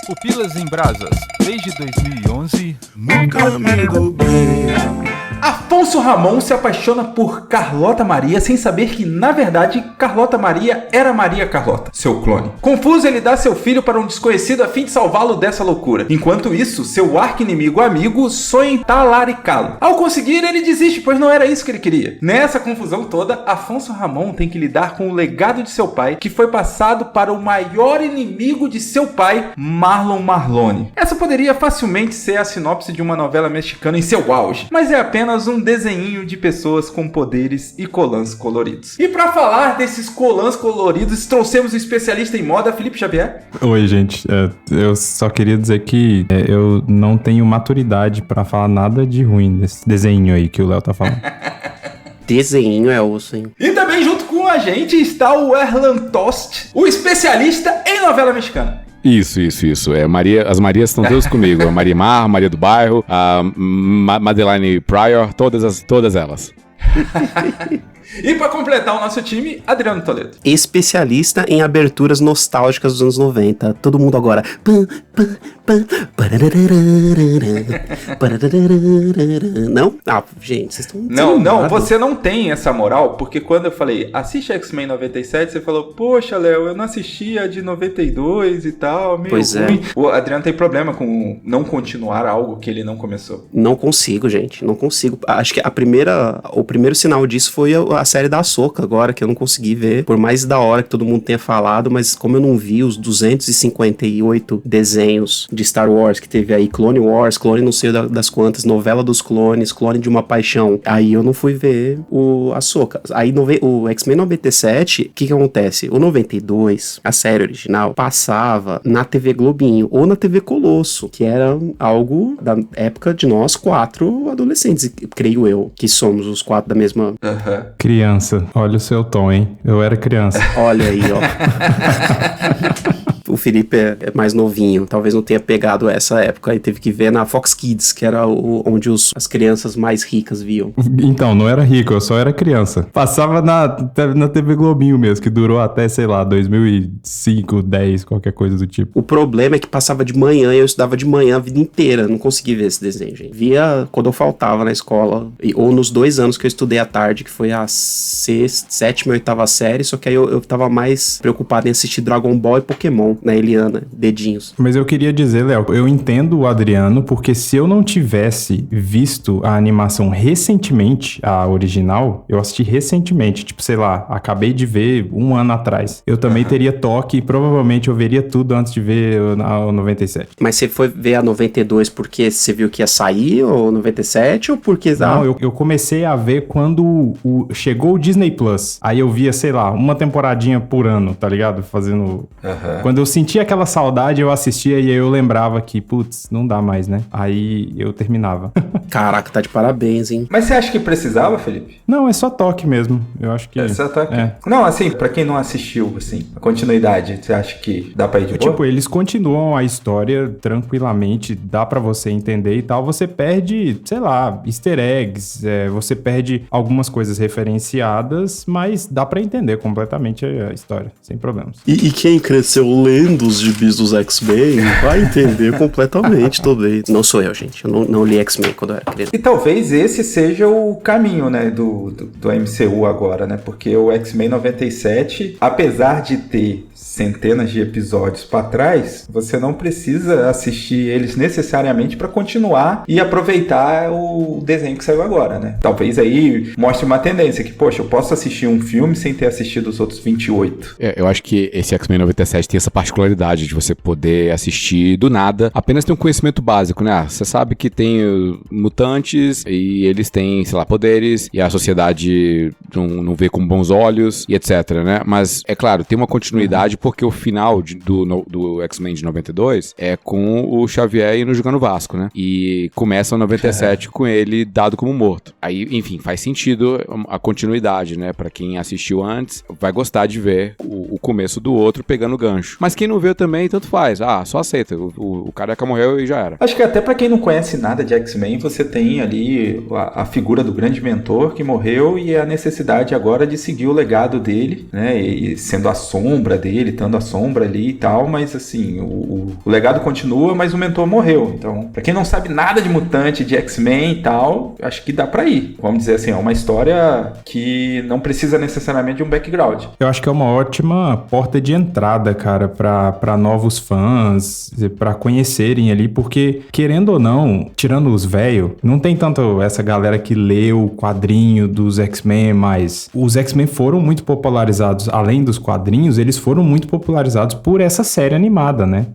Pupilas em Brasas, desde 2011, nunca me dublei. Afonso Ramon se apaixona por Carlota Maria sem saber que, na verdade, Carlota Maria era Maria Carlota, seu clone. Confuso, ele dá seu filho para um desconhecido a fim de salvá-lo dessa loucura. Enquanto isso, seu arqui-inimigo amigo sonha em talaricá-lo. Ao conseguir, ele desiste, pois não era isso que ele queria. Nessa confusão toda, Afonso Ramon tem que lidar com o legado de seu pai, que foi passado para o maior inimigo de seu pai, Marlon Marlone. Essa poderia facilmente ser a sinopse de uma novela mexicana em seu auge, mas é apenas um desenho de pessoas com poderes e colãs coloridos. E para falar desses colãs coloridos, trouxemos o especialista em moda, Felipe Xavier. Oi, gente. Eu só queria dizer que eu não tenho maturidade para falar nada de ruim desse desenho aí que o Léo tá falando. Desenho é osso, hein? E também junto com a gente está o Erlan Tost, o especialista em novela mexicana. Isso. As Marias estão todas comigo. A Marimar, Maria do Bairro, a Madeline Pryor, todas elas. E para completar o nosso time, Adriano Toledo. Especialista em aberturas nostálgicas dos anos 90. Todo mundo agora. Não? Ah, gente, vocês estão... Não, você não tem essa moral, porque quando eu falei, assiste X-Men 97, você falou, poxa, Léo, eu não assisti a de 92 e tal, meio pois ruim. É. O Adriano tem problema com não continuar algo que ele não começou. Não consigo, gente, não consigo. Acho que o primeiro sinal disso foi a série da Ahsoka agora, que eu não consegui ver, por mais da hora que todo mundo tenha falado, mas como eu não vi os 258 desenhos de Star Wars que teve aí, Clone Wars, Clone não sei das quantas, novela dos clones, Clone de uma Paixão, aí eu não fui ver o Ahsoka. Aí o X-Men 97, o que acontece? O 92, a série original, passava na TV Globinho ou na TV Colosso, que era algo da época de nós 4 adolescentes, creio eu, que somos os 4 da mesma... Criança, olha o seu tom, hein? Eu era criança. Olha aí, ó. O Felipe é mais novinho, talvez não tenha pegado essa época e teve que ver na Fox Kids, que era onde as crianças mais ricas viam. Então, não era rico, eu só era criança. Passava na TV Globinho mesmo, que durou até, sei lá, 2005, 10, qualquer coisa do tipo. O problema é que passava de manhã e eu estudava de manhã a vida inteira, não consegui ver esse desenho, gente. Via quando eu faltava na escola, ou nos 2 anos que eu estudei à tarde, que foi a 7ª e 8ª série, só que aí eu tava mais preocupado em assistir Dragon Ball e Pokémon. Na Eliana, dedinhos. Mas eu queria dizer, Léo, eu entendo o Adriano, porque se eu não tivesse visto a animação recentemente, a original, eu assisti recentemente, tipo, sei lá, acabei de ver 1 ano atrás. Eu também teria toque e provavelmente eu veria tudo antes de ver o 97. Mas você foi ver a 92 porque você viu que ia sair, ou 97, ou porque... Não, eu comecei a ver quando chegou o Disney Plus. Aí eu via, sei lá, uma temporadinha por ano, tá ligado? Fazendo... Quando eu sentia aquela saudade, eu assistia e aí eu lembrava que, putz, não dá mais, né? Aí eu terminava. Caraca, tá de parabéns, hein? Mas você acha que precisava, Felipe? Não, é só toque mesmo. Eu acho que... É só toque? É. Não, assim, pra quem não assistiu, assim, a continuidade, você acha que dá pra ir de boa? Tipo, eles continuam a história tranquilamente, dá pra você entender e tal. Você perde, sei lá, easter eggs, você perde algumas coisas referenciadas, mas dá pra entender completamente a história, sem problemas. E quem cresceu lendo os gibis dos X-Men vai entender completamente também. Não sou eu, gente. Eu não li X-Men quando eu era criança. E talvez esse seja o caminho, né, do MCU agora, né? Porque o X-Men 97, apesar de ter centenas de episódios pra trás, você não precisa assistir eles necessariamente pra continuar e aproveitar o desenho que saiu agora, né? Talvez aí mostre uma tendência que, poxa, eu posso assistir um filme sem ter assistido os outros 28. Eu acho que esse X-Men 97 tem essa particularidade de você poder assistir do nada, apenas ter um conhecimento básico, né? Você sabe que tem mutantes e eles têm, sei lá, poderes e a sociedade não vê com bons olhos e etc, né? Mas, é claro, tem uma continuidade porque o final do X-Men de 92 é com o Xavier indo jogar no Vasco, né? E começa o 97 com ele dado como morto. Aí, enfim, faz sentido a continuidade, né? Pra quem assistiu antes, vai gostar de ver o começo do outro pegando o gancho. Mas quem não viu também, tanto faz. Só aceita. O careca morreu e já era. Acho que até pra quem não conhece nada de X-Men, você tem ali a figura do grande mentor que morreu e a necessidade agora de seguir o legado dele, né? E sendo a sombra dele dele, estando à sombra ali e tal, mas assim, o legado continua, mas o mentor morreu. Então, pra quem não sabe nada de mutante, de X-Men e tal, acho que dá pra ir. Vamos dizer assim, é uma história que não precisa necessariamente de um background. Eu acho que é uma ótima porta de entrada, cara, pra novos fãs, pra conhecerem ali, porque, querendo ou não, tirando os velhos, não tem tanto essa galera que leu o quadrinho dos X-Men, mas os X-Men foram muito popularizados, além dos quadrinhos, eles foram muito popularizados por essa série animada, né?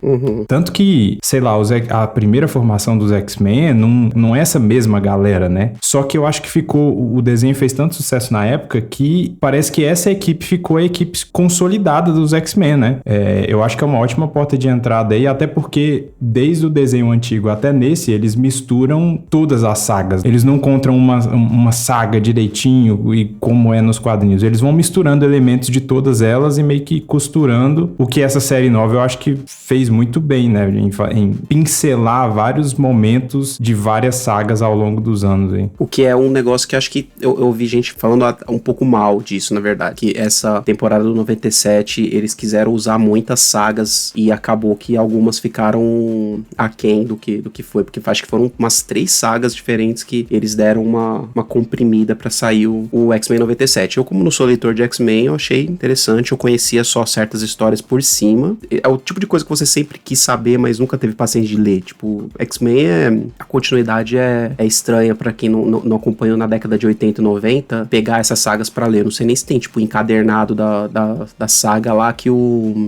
Tanto que, sei lá, a primeira formação dos X-Men não é essa mesma galera, né? Só que eu acho que o desenho fez tanto sucesso na época que parece que essa equipe ficou a equipe consolidada dos X-Men, né? Eu acho que é uma ótima porta de entrada aí, até porque desde o desenho antigo até nesse, eles misturam todas as sagas. Eles não contam uma saga direitinho e como é nos quadrinhos. Eles vão misturando elementos de todas elas e meio que costurando, o que essa série nova eu acho que fez muito bem, né? Em pincelar vários momentos de várias sagas ao longo dos anos aí. O que é um negócio que acho que eu vi gente falando um pouco mal disso, na verdade. Que essa temporada do 97, eles quiseram usar muitas sagas e acabou que algumas ficaram aquém do que foi. Porque acho que foram umas 3 sagas diferentes que eles deram uma comprimida pra sair o X-Men 97. Eu, como não sou leitor de X-Men, eu achei interessante. Eu conhecia só certas histórias por cima. É o tipo de coisa que você sempre quis saber, mas nunca teve paciência de ler. Tipo, X-Men, a continuidade é estranha pra quem não acompanhou na década de 80 e 90, pegar essas sagas pra ler. Não sei nem se tem, tipo, encadernado da saga lá que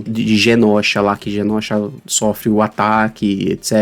de Genosha lá, que Genosha sofre o ataque, etc.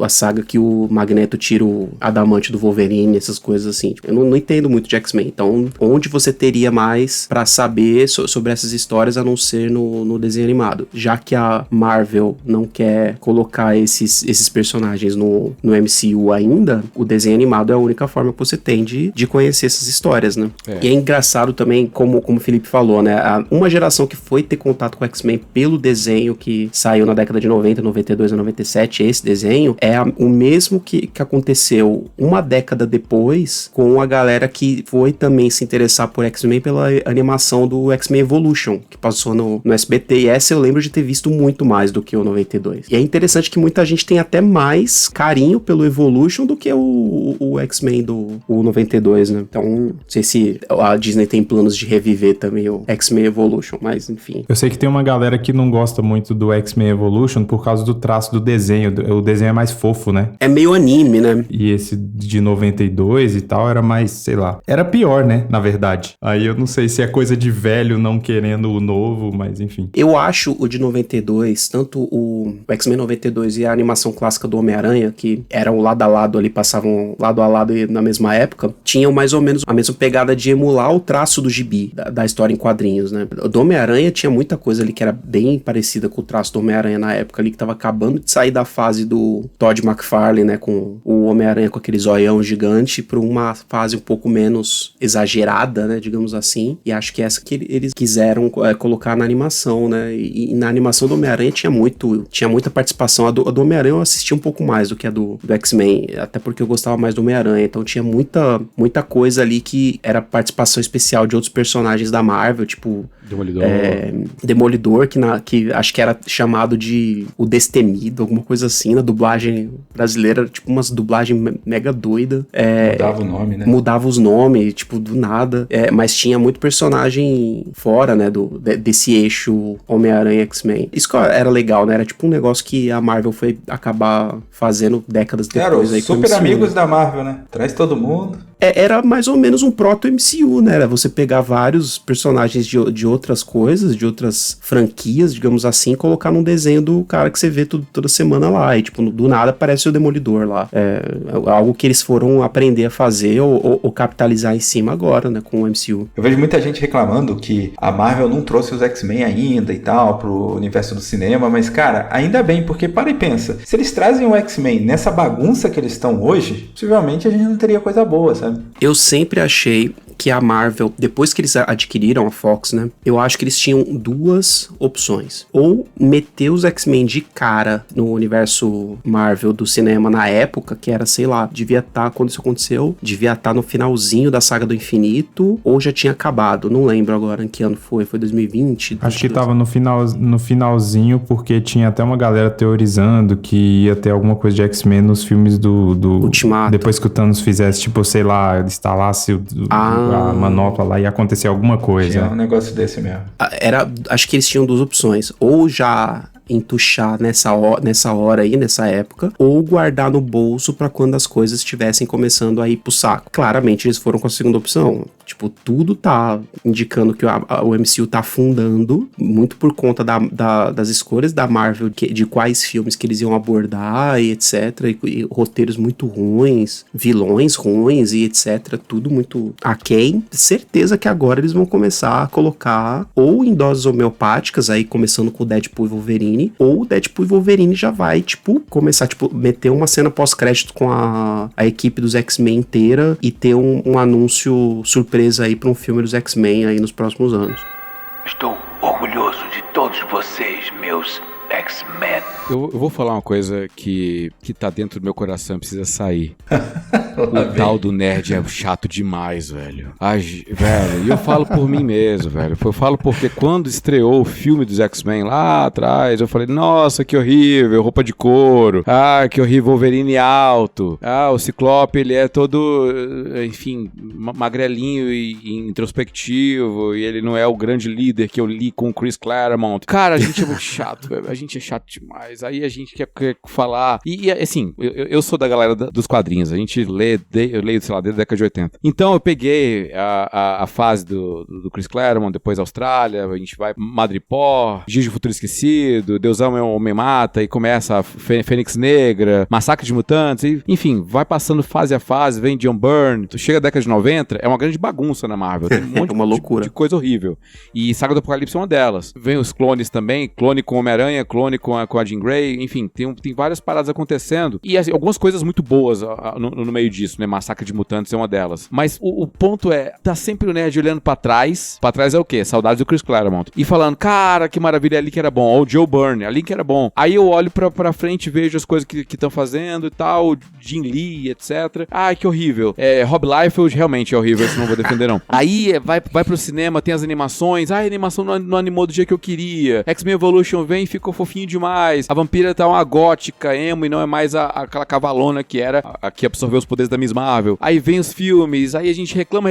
A saga que o Magneto tira o adamante do Wolverine, essas coisas assim. Tipo, eu não entendo muito de X-Men. Então, onde você teria mais pra saber sobre essas histórias a não ser no desenho animado? Já que a Marvel não quer colocar esses personagens no MCU ainda, o desenho animado é a única forma que você tem de conhecer essas histórias, né? E é engraçado também, como o Felipe falou, né? Uma geração que foi ter contato com o X-Men pelo desenho que saiu na década de 90, 92 a 97, esse desenho, é o mesmo que aconteceu uma década depois com a galera que foi também se interessar por X-Men pela animação do X-Men Evolution, que passou no SBT, e essa eu lembro de ter visto muito mais do que o 92. E é interessante que muita gente tem até mais carinho pelo Evolution do que o X-Men do 92, né? Então, não sei se a Disney tem planos de reviver também o X-Men Evolution, mas enfim. Eu sei que tem uma galera que não gosta muito do X-Men Evolution por causa do traço do desenho. O desenho é mais fofo, né? É meio anime, né? E esse de 92 e tal era mais, sei lá. Era pior, né? Na verdade. Aí eu não sei se é coisa de velho não querendo o novo, mas enfim. Eu acho o de 92, tanto o X-Men 92 e a animação clássica do Homem-Aranha, que eram lado a lado ali, passavam lado a lado na mesma época, tinham mais ou menos a mesma pegada de emular o traço do gibi, da história em quadrinhos, né? O do Homem-Aranha tinha muita coisa ali que era bem parecida com o traço do Homem-Aranha na época ali, que tava acabando de sair da fase do Todd McFarlane, né? Com o Homem-Aranha com aquele zoião gigante, pra uma fase um pouco menos exagerada, né? Digamos assim. E acho que essa que eles quiseram colocar na animação, né? E na animação do Homem-Aranha tinha muita participação. A do Homem-Aranha eu assisti um pouco mais do que a do X-Men, até porque eu gostava mais do Homem-Aranha, então tinha muita coisa ali que era participação especial de outros personagens da Marvel, tipo Demolidor, que acho que era chamado de o Destemido, alguma coisa assim, na dublagem brasileira, tipo umas dublagens mega doida. Mudava o nome, né? Mudava os nomes, tipo, do nada. Mas tinha muito personagem fora, né, desse eixo Homem-Aranha X-Men. Isso que era legal, né? Era tipo um negócio que a Marvel foi acabar fazendo décadas depois. Era, aí super amigos da Marvel, né? Traz todo mundo. Era mais ou menos um proto-MCU, né? Era você pegar vários personagens de outras coisas, de outras franquias, digamos assim, e colocar num desenho do cara que você vê toda semana lá. E, tipo, do nada aparece o Demolidor lá. É algo que eles foram aprender a fazer ou capitalizar em cima agora, né? Com o MCU. Eu vejo muita gente reclamando que a Marvel não trouxe os X-Men ainda e tal pro universo do cinema, mas, cara, ainda bem, porque para e pensa. Se eles trazem o X-Men nessa bagunça que eles estão hoje, possivelmente a gente não teria coisa boa, sabe? Eu sempre achei que a Marvel, depois que eles adquiriram a Fox, né, eu acho que eles tinham duas opções. Ou meter os X-Men de cara no universo Marvel do cinema na época, que era, sei lá, devia estar, quando isso aconteceu, devia estar no finalzinho da Saga do Infinito, ou já tinha acabado, não lembro agora em que ano foi 2020? Acho que tava no finalzinho, porque tinha até uma galera teorizando que ia ter alguma coisa de X-Men nos filmes do Ultimato. Depois que o Thanos fizesse, tipo, sei lá, instalasse a manopla lá e acontecer alguma coisa. Tinha um negócio desse mesmo. Acho que eles tinham duas opções, ou já entuchar nessa hora aí, nessa época, ou guardar no bolso pra quando as coisas estivessem começando a ir pro saco. Claramente eles foram com a segunda opção. Tipo, tudo tá indicando que o MCU tá afundando, muito por conta das escolhas da Marvel, de quais filmes que eles iam abordar e etc, e roteiros muito ruins, vilões ruins e etc, tudo muito aquém. Certeza que agora eles vão começar a colocar ou em doses homeopáticas, aí começando com o Deadpool e Wolverine, ou o Deadpool e Wolverine já vai, tipo, começar, tipo, meter uma cena pós-crédito com a equipe dos X-Men inteira e ter um anúncio surpresa aí pra um filme dos X-Men aí nos próximos anos. Estou orgulhoso de todos vocês, meus X-Men. Eu vou falar uma coisa que tá dentro do meu coração e precisa sair. O tal do nerd é chato demais, velho. Velho, e eu falo por mim mesmo, velho. Eu falo porque quando estreou o filme dos X-Men lá atrás, eu falei, nossa, que horrível, roupa de couro. Ah, que horrível, Wolverine alto. Ah, o Ciclope, ele é todo, enfim, magrelinho e introspectivo, e ele não é o grande líder que eu li com o Chris Claremont. Cara, a gente é muito chato, velho. A gente é chato demais. Aí a gente quer falar... E assim, eu sou da galera dos quadrinhos. A gente eu leio, sei lá, desde a década de 80. Então eu peguei a fase do Chris Claremont, depois Austrália, a gente vai Madripoor, Giz do Futuro Esquecido, Deusão é um Homem Mata, e começa a Fênix Negra, Massacre de Mutantes, e, enfim, vai passando fase a fase, vem John Byrne, chega a década de 90, é uma grande bagunça na Marvel, tem um monte uma loucura de coisa horrível. E Saga do Apocalipse é uma delas. Vem os clones também, clone com Homem-Aranha, clone com a Jean Grey, enfim, tem várias paradas acontecendo, e assim, algumas coisas muito boas no meio disso, né? Massacre de Mutantes é uma delas. Mas o ponto é, tá sempre o nerd olhando pra trás. Pra trás é o quê? Saudades do Chris Claremont. E falando, cara, que maravilha, ali que era bom. Ou o Joe Byrne, ali que era bom. Aí eu olho pra frente e vejo as coisas que estão fazendo e tal, Jim Lee, etc. Ai, que horrível. Rob Liefeld realmente é horrível, isso não vou defender não. Aí vai pro cinema, tem as animações. Ai, a animação não animou do jeito que eu queria. X-Men Evolution vem e ficou fofinho demais. A vampira tá uma gótica, emo, e não é mais aquela cavalona que era, a que absorveu os poderes da Miss Marvel. Aí vem os filmes, aí a gente reclama.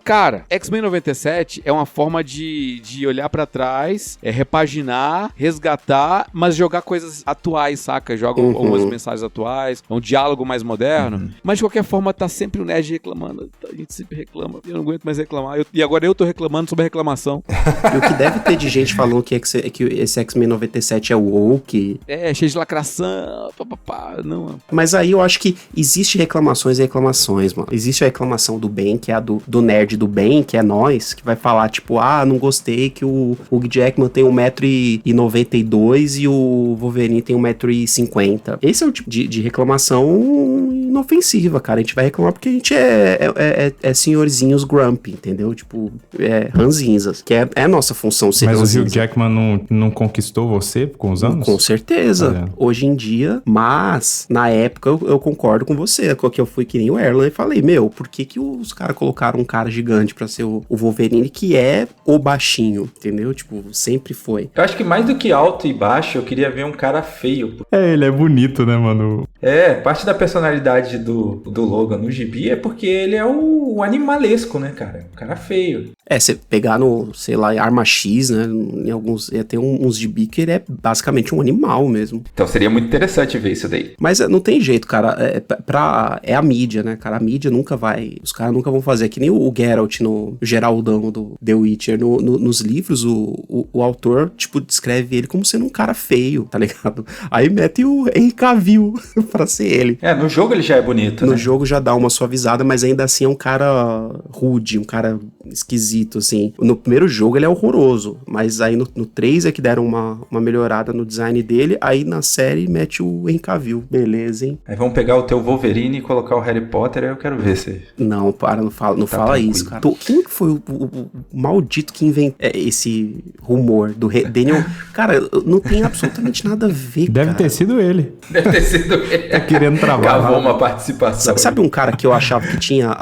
Cara, X-Men 97 é uma forma de olhar pra trás, repaginar, resgatar, mas jogar coisas atuais, saca? Joga algumas mensagens atuais, um diálogo mais moderno, mas de qualquer forma tá sempre o nerd reclamando. A gente sempre reclama, eu não aguento mais reclamar. E agora eu tô reclamando sobre a reclamação. E o que deve ter de gente falando que esse X-Men 97 é woke. Cheio de lacração, não. Mas aí eu acho que existe reclamações e reclamações, mano. Existe a reclamação do bem, que é a do nerd do bem, que é nós, que vai falar, tipo, não gostei que o Hugh Jackman tem 1,92 m e o Wolverine tem 1,50 m. Esse é o tipo de reclamação inofensiva, cara. A gente vai reclamar porque a gente é senhorzinhos grumpy, entendeu? Tipo, ranzinzas, que é a nossa função ser Mas ranzinza. o Hugh Jackman não conquistou você com os anos? Com certeza. Hoje em dia, mas na época eu concordo com você, que eu fui que nem o Erlan e falei, por que os caras colocaram um cara gigante pra ser o Wolverine, que é o baixinho, entendeu? Tipo, sempre foi. Eu acho que mais do que alto e baixo, eu queria ver um cara feio. Ele é bonito, né, mano? Parte da personalidade do Logan no gibi é porque ele é o animalesco, né, cara? Um cara feio. Você pegar no, sei lá, Arma X, né, em alguns, tem uns gibi que ele é basicamente um animal mesmo. Então seria muito interessante ver isso daí. Mas não tem jeito, cara, é a mídia, né, cara, a mídia nunca vai, os caras nunca vão fazer, que nem o Geralt no Geraldão do The Witcher, nos livros, o autor, tipo, descreve ele como sendo um cara feio, tá ligado? Aí mete o Henry Cavill pra ser ele. No jogo ele já já é bonito, No né? jogo já dá uma suavizada, mas ainda assim é um cara rude, um cara esquisito, assim. No primeiro jogo ele é horroroso, mas aí no 3 é que deram uma melhorada no design dele, aí na série mete o Henry Cavill. Beleza, hein? Aí vamos pegar o teu Wolverine e colocar o Harry Potter, aí eu quero ver se... Não, para, não fala tranquilo. isso, cara. Quem que foi o maldito que inventou esse rumor do Daniel? Cara, não tem absolutamente nada a ver, Deve cara. ter sido ele. Deve ter sido... Tá querendo trabalhar. Cavou uma participação. Sabe um cara que eu achava que tinha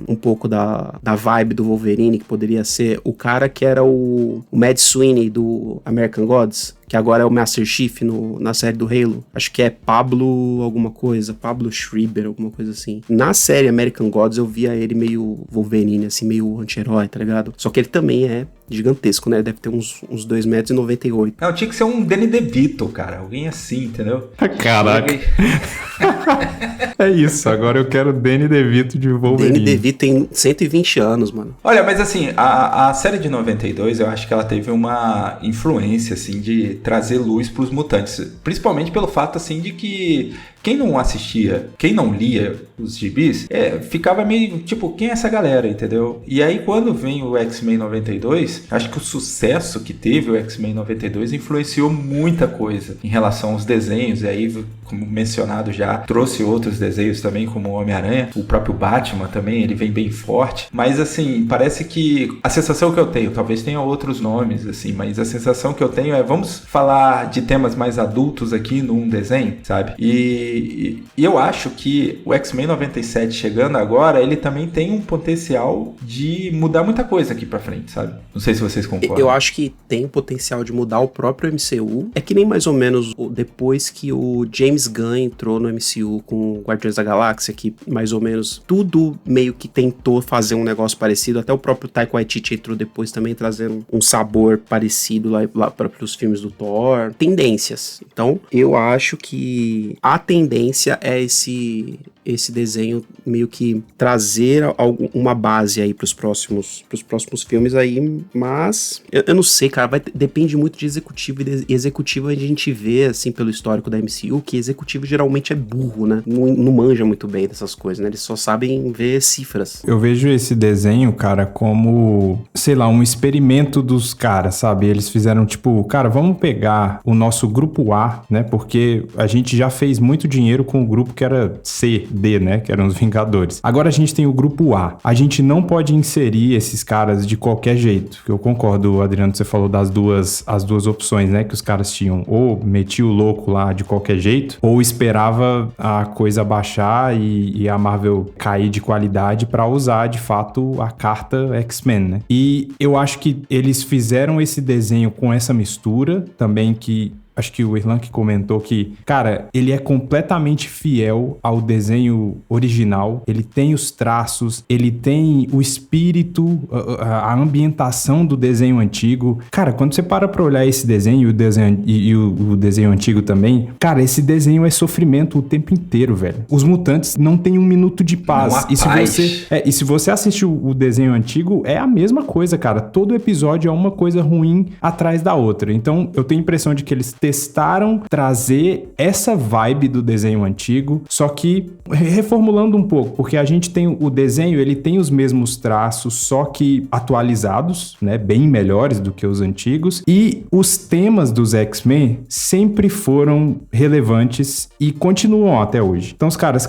um pouco da vibe do Wolverine, que poderia ser o cara que era o Mad Sweeney do American Gods? Que agora é o Master Chief na série do Halo. Acho que é Pablo alguma coisa. Pablo Schreiber, alguma coisa assim. Na série American Gods eu via ele meio Wolverine, assim, meio anti-herói, tá ligado? Só que ele também é gigantesco, né? Deve ter uns 2,98 metros. Não, tinha que ser um Danny DeVito, cara. Alguém assim, entendeu? Caraca. É isso, agora eu quero Danny DeVito de Wolverine. Danny DeVito tem 120 anos, mano. Olha, mas assim, a série de 92, eu acho que ela teve uma influência, assim, de trazer luz pros mutantes. Principalmente pelo fato, assim, de que quem não assistia, quem não lia os gibis, ficava meio, tipo, quem é essa galera, entendeu? E aí, quando vem o X-Men 92, acho que o sucesso que teve o X-Men 92 influenciou muita coisa em relação aos desenhos. E aí, como mencionado já, trouxe outros desenhos também, como o Homem-Aranha. O próprio Batman também, ele vem bem forte. Mas, assim, parece que a sensação que eu tenho, talvez tenha outros nomes, assim, mas a sensação que eu tenho é, vamos falar de temas mais adultos aqui num desenho, sabe? E eu acho que o X-Men 97 chegando agora, ele também tem um potencial de mudar muita coisa aqui pra frente, sabe? Não sei se vocês concordam. Eu acho que tem o potencial de mudar o próprio MCU. É que nem mais ou menos depois que o James Gunn entrou no MCU com Guardiões da Galáxia, que mais ou menos tudo meio que tentou fazer um negócio parecido. Até o próprio Taika Waititi entrou depois também, trazendo um sabor parecido lá para os filmes do Thor. Tendências. Então, eu acho que a tendência é esse desenho meio que trazer uma base aí pros próximos filmes aí, mas eu não sei, cara, depende muito de executivo, e executivo a gente vê, assim, pelo histórico da MCU, que executivo geralmente é burro, né? Não manja muito bem dessas coisas, né? Eles só sabem ver cifras. Eu vejo esse desenho, cara, como, sei lá, um experimento dos caras, sabe? Eles fizeram tipo, cara, vamos pegar o nosso grupo A, né? Porque a gente já fez muito dinheiro com o grupo que era C, D, né? Que eram os Vingadores. Agora a gente tem o grupo A. A gente não pode inserir esses caras de qualquer jeito. Eu concordo, Adriano, você falou das as duas opções, né? Que os caras tinham. Ou metia o louco lá de qualquer jeito, ou esperava a coisa baixar e a Marvel cair de qualidade pra usar, de fato, a carta X-Men, né? E eu acho que eles fizeram esse desenho com essa mistura também, que acho que o Erlan que comentou que, cara, ele é completamente fiel ao desenho original. Ele tem os traços, ele tem o espírito, a ambientação do desenho antigo. Cara, quando você para pra olhar esse desenho e o desenho antigo também, cara, esse desenho é sofrimento o tempo inteiro, velho. Os mutantes não têm um minuto de paz. Não há E se paz. se você assistir o desenho antigo, é a mesma coisa, cara. Todo episódio é uma coisa ruim atrás da outra. Então, eu tenho a impressão de que eles testaram trazer essa vibe do desenho antigo, só que reformulando um pouco, porque a gente tem o desenho, ele tem os mesmos traços, só que atualizados, né, bem melhores do que os antigos, e os temas dos X-Men sempre foram relevantes e continuam até hoje. Então os caras,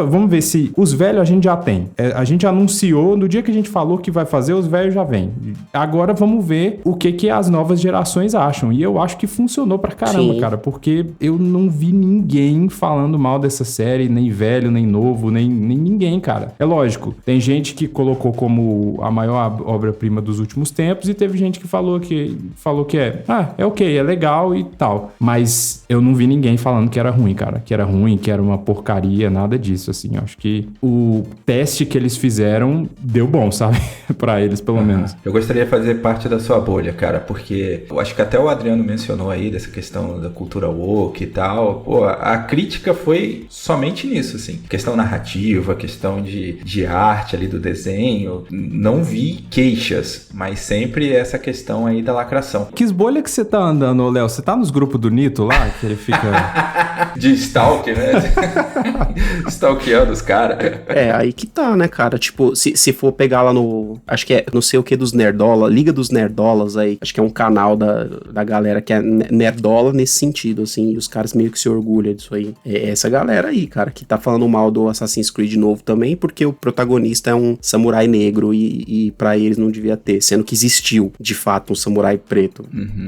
vamos ver se os velhos a gente já tem. A gente anunciou, no dia que a gente falou que vai fazer, os velhos já vêm. Agora vamos ver o que as novas gerações acham, e eu acho que funcionou pra caramba, Sim. cara, porque eu não vi ninguém falando mal dessa série, nem velho, nem novo, nem ninguém, cara. É lógico, tem gente que colocou como a maior obra-prima dos últimos tempos e teve gente que falou que é ok, é legal e tal. Mas eu não vi ninguém falando que era ruim, cara, que era ruim, que era uma porcaria, nada disso, assim. Eu acho que o teste que eles fizeram deu bom, sabe? Pra eles, pelo menos. Eu gostaria de fazer parte da sua bolha, cara, porque eu acho que até o Adriano mencionou aí dessa questão questão da cultura woke e tal, pô, a crítica foi somente nisso, assim. Questão narrativa, questão de arte ali do desenho. Não vi queixas, mas sempre essa questão aí da lacração. Que bolha que você tá andando, Léo? Você tá nos grupos do Nito lá? Que ele fica... De stalker, né? Stalkeando os caras. Aí que tá, né, cara? Tipo, se for pegar lá no... Acho que é não sei o que dos Nerdola, Liga dos Nerdolas aí. Acho que é um canal da galera que é nerdola nesse sentido, assim. E os caras meio que se orgulham disso aí. É essa galera aí, cara, que tá falando mal do Assassin's Creed novo também, porque o protagonista é um samurai negro e pra eles não devia ter. Sendo que existiu, de fato, um samurai preto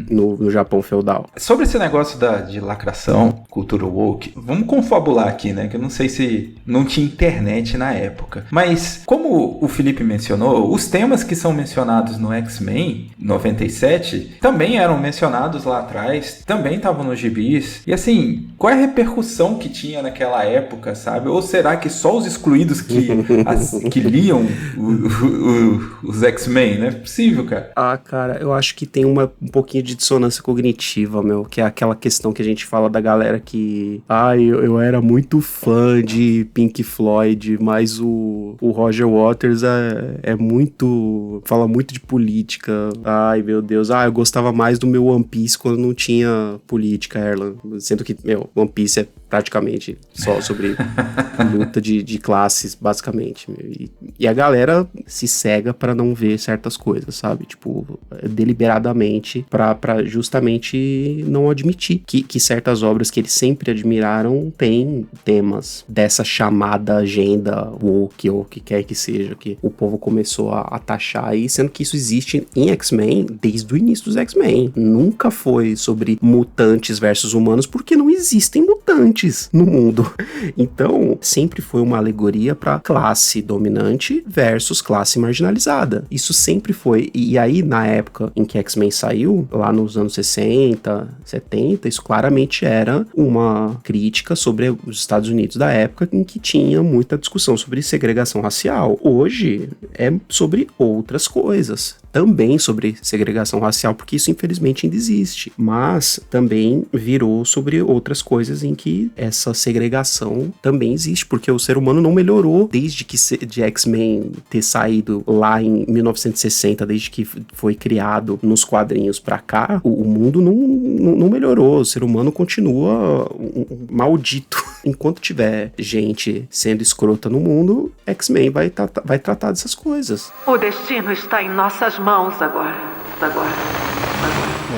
no Japão feudal. Sobre esse negócio de lacração, cultura woke, vamos confabular aqui, né? Que eu não sei se não tinha internet na época. Mas, como o Felipe mencionou, os temas que são mencionados no X-Men 97 também eram mencionados lá atrás, também estavam nos gibis. E assim, qual é a repercussão que tinha naquela época, sabe? Ou será que só os excluídos que liam os X-Men? Não é possível, cara. Ah, cara, eu acho que tem um pouquinho de dissonância cognitiva, meu, que é aquela questão que a gente fala da galera que... eu era muito fã de Pink Floyd, mas o Roger Waters é muito... fala muito de política. Ai, meu Deus. Eu gostava mais do meu One Piece quando não tinha política, Erlan. Sendo que, One Piece é praticamente só sobre luta de classes, basicamente. E a galera se cega pra não ver certas coisas, sabe? Tipo, deliberadamente pra justamente não admitir que certas obras que eles sempre admiraram têm temas dessa chamada agenda woke ou o que quer que seja, que o povo começou a taxar aí, sendo que isso existe em X-Men desde o início dos X-Men. Nunca foi sobre mutantes versus humanos, porque não existem mutantes no mundo. Então, sempre foi uma alegoria para classe dominante versus classe marginalizada. Isso sempre foi. E aí, na época em que X-Men saiu, lá nos anos 60, 70, isso claramente era uma crítica sobre os Estados Unidos da época, em que tinha muita discussão sobre segregação racial. Hoje é sobre outras coisas. Também sobre segregação racial, porque isso infelizmente ainda existe. Mas também virou sobre outras coisas em que essa segregação também existe, porque o ser humano não melhorou desde que de X-Men ter saído lá em 1960, desde que foi criado nos quadrinhos pra cá, o mundo não melhorou, o ser humano continua maldito. Enquanto tiver gente sendo escrota no mundo, X-Men vai tratar dessas coisas. O destino está em nossas mãos agora.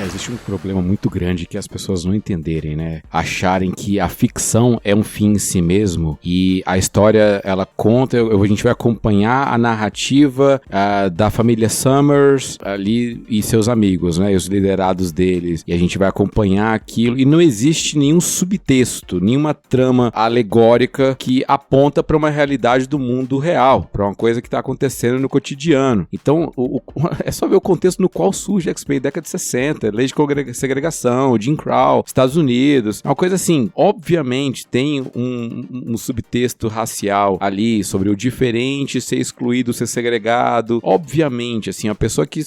Existe um problema muito grande que as pessoas não entenderem, né? Acharem que a ficção é um fim em si mesmo e a história, ela conta, a gente vai acompanhar a narrativa da família Summers ali e seus amigos, né? E os liderados deles. E a gente vai acompanhar aquilo e não existe nenhum subtexto, nenhuma trama alegórica que aponta para uma realidade do mundo real, para uma coisa que tá acontecendo no cotidiano. Então, é só ver o contexto no qual surge X-Men, década de 60, lei de segregação, Jim Crow, Estados Unidos, uma coisa assim. Obviamente tem um subtexto racial ali sobre o diferente ser excluído, ser segregado. Obviamente, assim, a pessoa que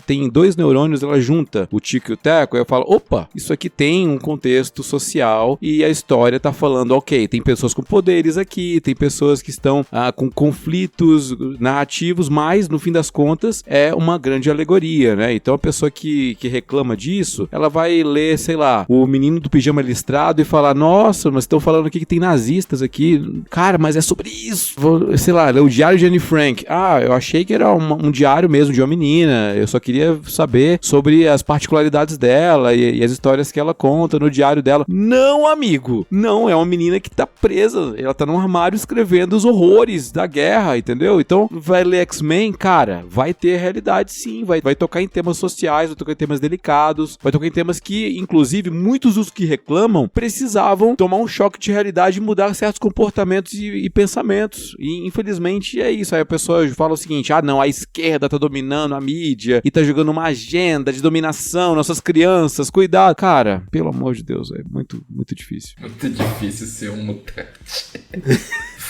tem 2 neurônios, ela junta o tico e o teco, e eu falo, opa, isso aqui tem um contexto social e a história tá falando, ok, tem pessoas com poderes aqui, tem pessoas que estão com conflitos narrativos, mas no fim das contas é uma grande alegoria, né? Então a pessoa que reclama disso, ela vai ler, sei lá, o Menino do Pijama Listrado e falar, nossa, mas estão falando aqui que tem nazistas aqui. Cara, mas é sobre isso. Vou, sei lá, ler o Diário de Anne Frank. Eu achei que era um diário mesmo de uma menina. Eu só queria saber sobre as particularidades dela e as histórias que ela conta no diário dela. Não, amigo. Não, é uma menina que tá presa. Ela tá num armário escrevendo os horrores da guerra, entendeu? Então, vai ler X-Men, cara, vai ter realidade sim. Vai tocar em temas sociais, vai tocar em temas delicados, vai tocar em temas que, inclusive, muitos dos que reclamam precisavam tomar um choque de realidade e mudar certos comportamentos e pensamentos. E, infelizmente, é isso. Aí a pessoa fala o seguinte, não, a esquerda tá dominando a mídia e tá jogando uma agenda de dominação, nossas crianças, cuidado. Cara, pelo amor de Deus, é muito, muito difícil. Muito difícil ser um mutante.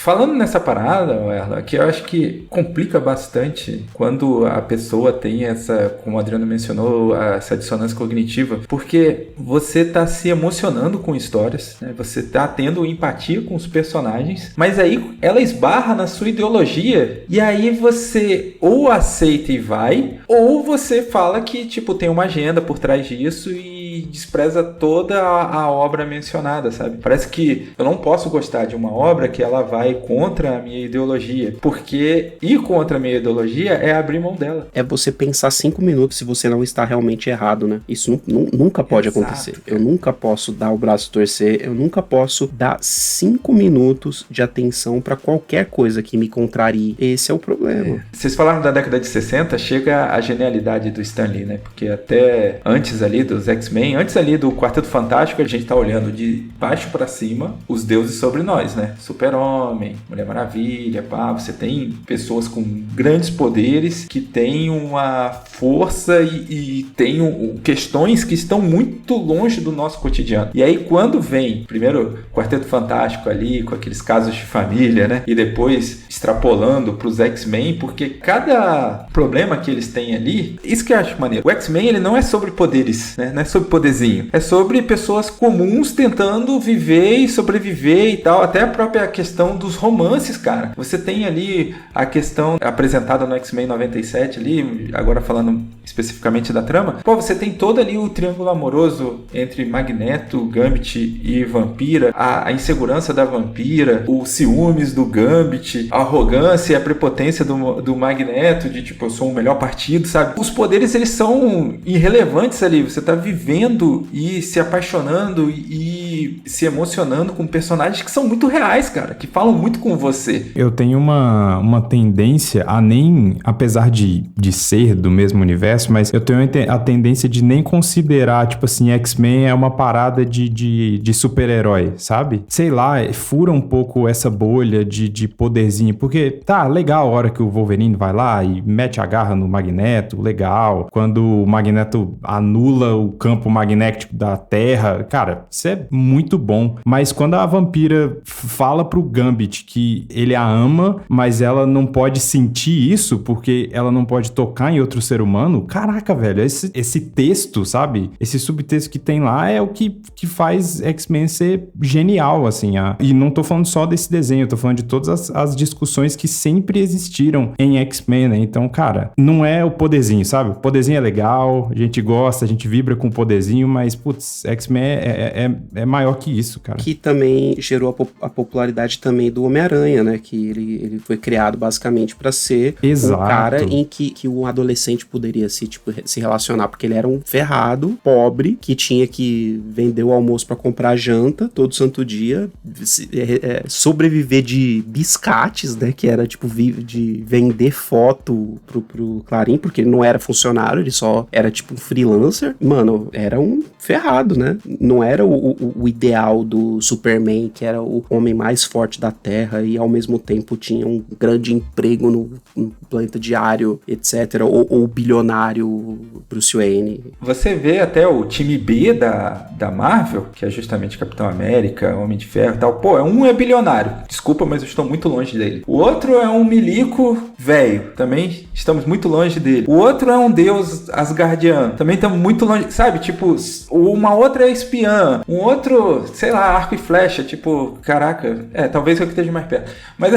Falando nessa parada, Erla, que eu acho que complica bastante quando a pessoa tem essa, como o Adriano mencionou, essa dissonância cognitiva, porque você tá se emocionando com histórias, né? Você tá tendo empatia com os personagens, mas aí ela esbarra na sua ideologia e aí você ou aceita e vai, ou você fala que, tipo, tem uma agenda por trás disso e despreza toda a obra mencionada, sabe? Parece que eu não posso gostar de uma obra que ela vai contra a minha ideologia, porque ir contra a minha ideologia é abrir mão dela. É você pensar 5 minutos se você não está realmente errado, né? Isso nunca pode acontecer. Eu nunca posso dar o braço a torcer, eu nunca posso dar 5 minutos de atenção pra qualquer coisa que me contrarie. Esse é o problema. Vocês falaram da década de 60, chega a genialidade do Stan Lee, né? Porque até antes ali dos X-Men, antes ali do Quarteto Fantástico, a gente tá olhando de baixo pra cima os deuses sobre nós, né? Super-Homem, Mulher Maravilha, pá. Você tem pessoas com grandes poderes que têm uma força e têm questões que estão muito longe do nosso cotidiano. E aí quando vem, primeiro, Quarteto Fantástico ali, com aqueles casos de família, né? E depois extrapolando pros X-Men, porque cada problema que eles têm ali, isso que eu acho maneiro. O X-Men, ele não é sobre poderes, né? Não é sobre poderzinho. É sobre pessoas comuns tentando viver e sobreviver e tal. Até a própria questão dos romances, cara. Você tem ali a questão apresentada no X-Men 97 ali, agora falando especificamente da trama. Pô, você tem todo ali o triângulo amoroso entre Magneto, Gambit e Vampira, a insegurança da Vampira, os ciúmes do Gambit, a arrogância e a prepotência do Magneto, de tipo, eu sou o melhor partido, sabe? Os poderes, eles são irrelevantes ali. Você tá vivendo e se apaixonando e se emocionando com personagens que são muito reais, cara, que falam muito com você. Eu tenho uma tendência a nem, apesar de ser do mesmo universo, mas eu tenho a tendência de nem considerar, tipo assim, X-Men é uma parada de super-herói, sabe? Sei lá, fura um pouco essa bolha de poderzinho, porque tá legal a hora que o Wolverine vai lá e mete a garra no Magneto, legal. Quando o Magneto anula o campo magnético da Terra, cara, isso é muito bom. Mas quando a Vampira fala pro Gambit que ele a ama, mas ela não pode sentir isso porque ela não pode tocar em outro ser humano, caraca, velho, esse texto, sabe? Esse subtexto que tem lá é o que faz X-Men ser genial, assim. E não tô falando só desse desenho, eu tô falando de todas as discussões que sempre existiram em X-Men, né? Então, cara, não é o poderzinho, sabe? O poderzinho é legal, a gente gosta, a gente vibra com o poderzinho, mas, putz, X-Men é maior que isso, cara. Que também gerou a popularidade também do Homem-Aranha, né? Que ele foi criado basicamente pra ser um cara em que um adolescente poderia se relacionar, porque ele era um ferrado, pobre, que tinha que vender o almoço pra comprar janta todo santo dia, sobreviver de biscates, né? Que era tipo de vender foto pro Clarim, porque ele não era funcionário, ele só era tipo um freelancer. Mano, era um ferrado, né? Não era o ideal do Superman, que era o homem mais forte da Terra e ao mesmo tempo tinha um grande emprego no planeta diário, etc. Ou o bilionário Bruce Wayne. Você vê até o time B da Marvel, que é justamente Capitão América, Homem de Ferro e tal. Pô, um é bilionário. Desculpa, mas eu estou muito longe dele. O outro é um milico velho. Também estamos muito longe dele. O outro é um deus asgardiano. Também estamos muito longe. Sabe, tipo, uma outra é espiã. Um outro, sei lá, arco e flecha. Tipo, caraca. Talvez eu que esteja mais perto. Mas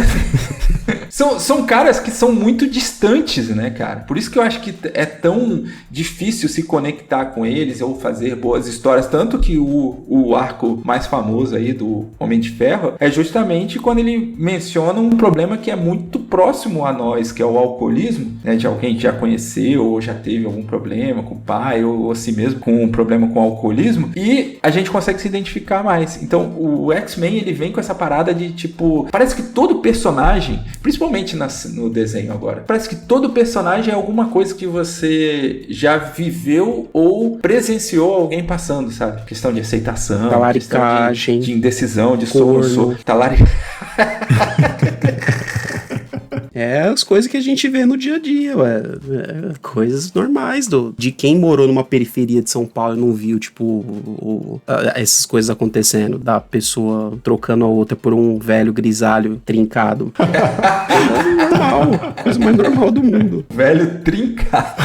são caras que são muito distantes, né, cara? Por isso que eu acho que é tão difícil se conectar com eles ou fazer boas histórias. Tanto que o arco mais famoso aí do Homem de Ferro é justamente quando ele menciona um problema que é muito próximo a nós, que é o alcoolismo, né? De alguém que já conheceu ou já teve algum problema com o pai ou assim mesmo com um problema com o alcoolismo, e a gente consegue se identificar mais. Então o X-Men, ele vem com essa parada de tipo, parece que todo personagem, principalmente no desenho agora, parece que todo personagem é alguma coisa que você já viveu ou presenciou alguém passando, sabe? Questão de aceitação, talaricagem, de indecisão, de soluço, talaricagem. É as coisas que a gente vê no dia a dia, ué. É coisas normais de quem morou numa periferia de São Paulo e não viu, tipo, essas coisas acontecendo, da pessoa trocando a outra por um velho grisalho trincado. É normal, coisa mais normal do mundo. Velho trincado.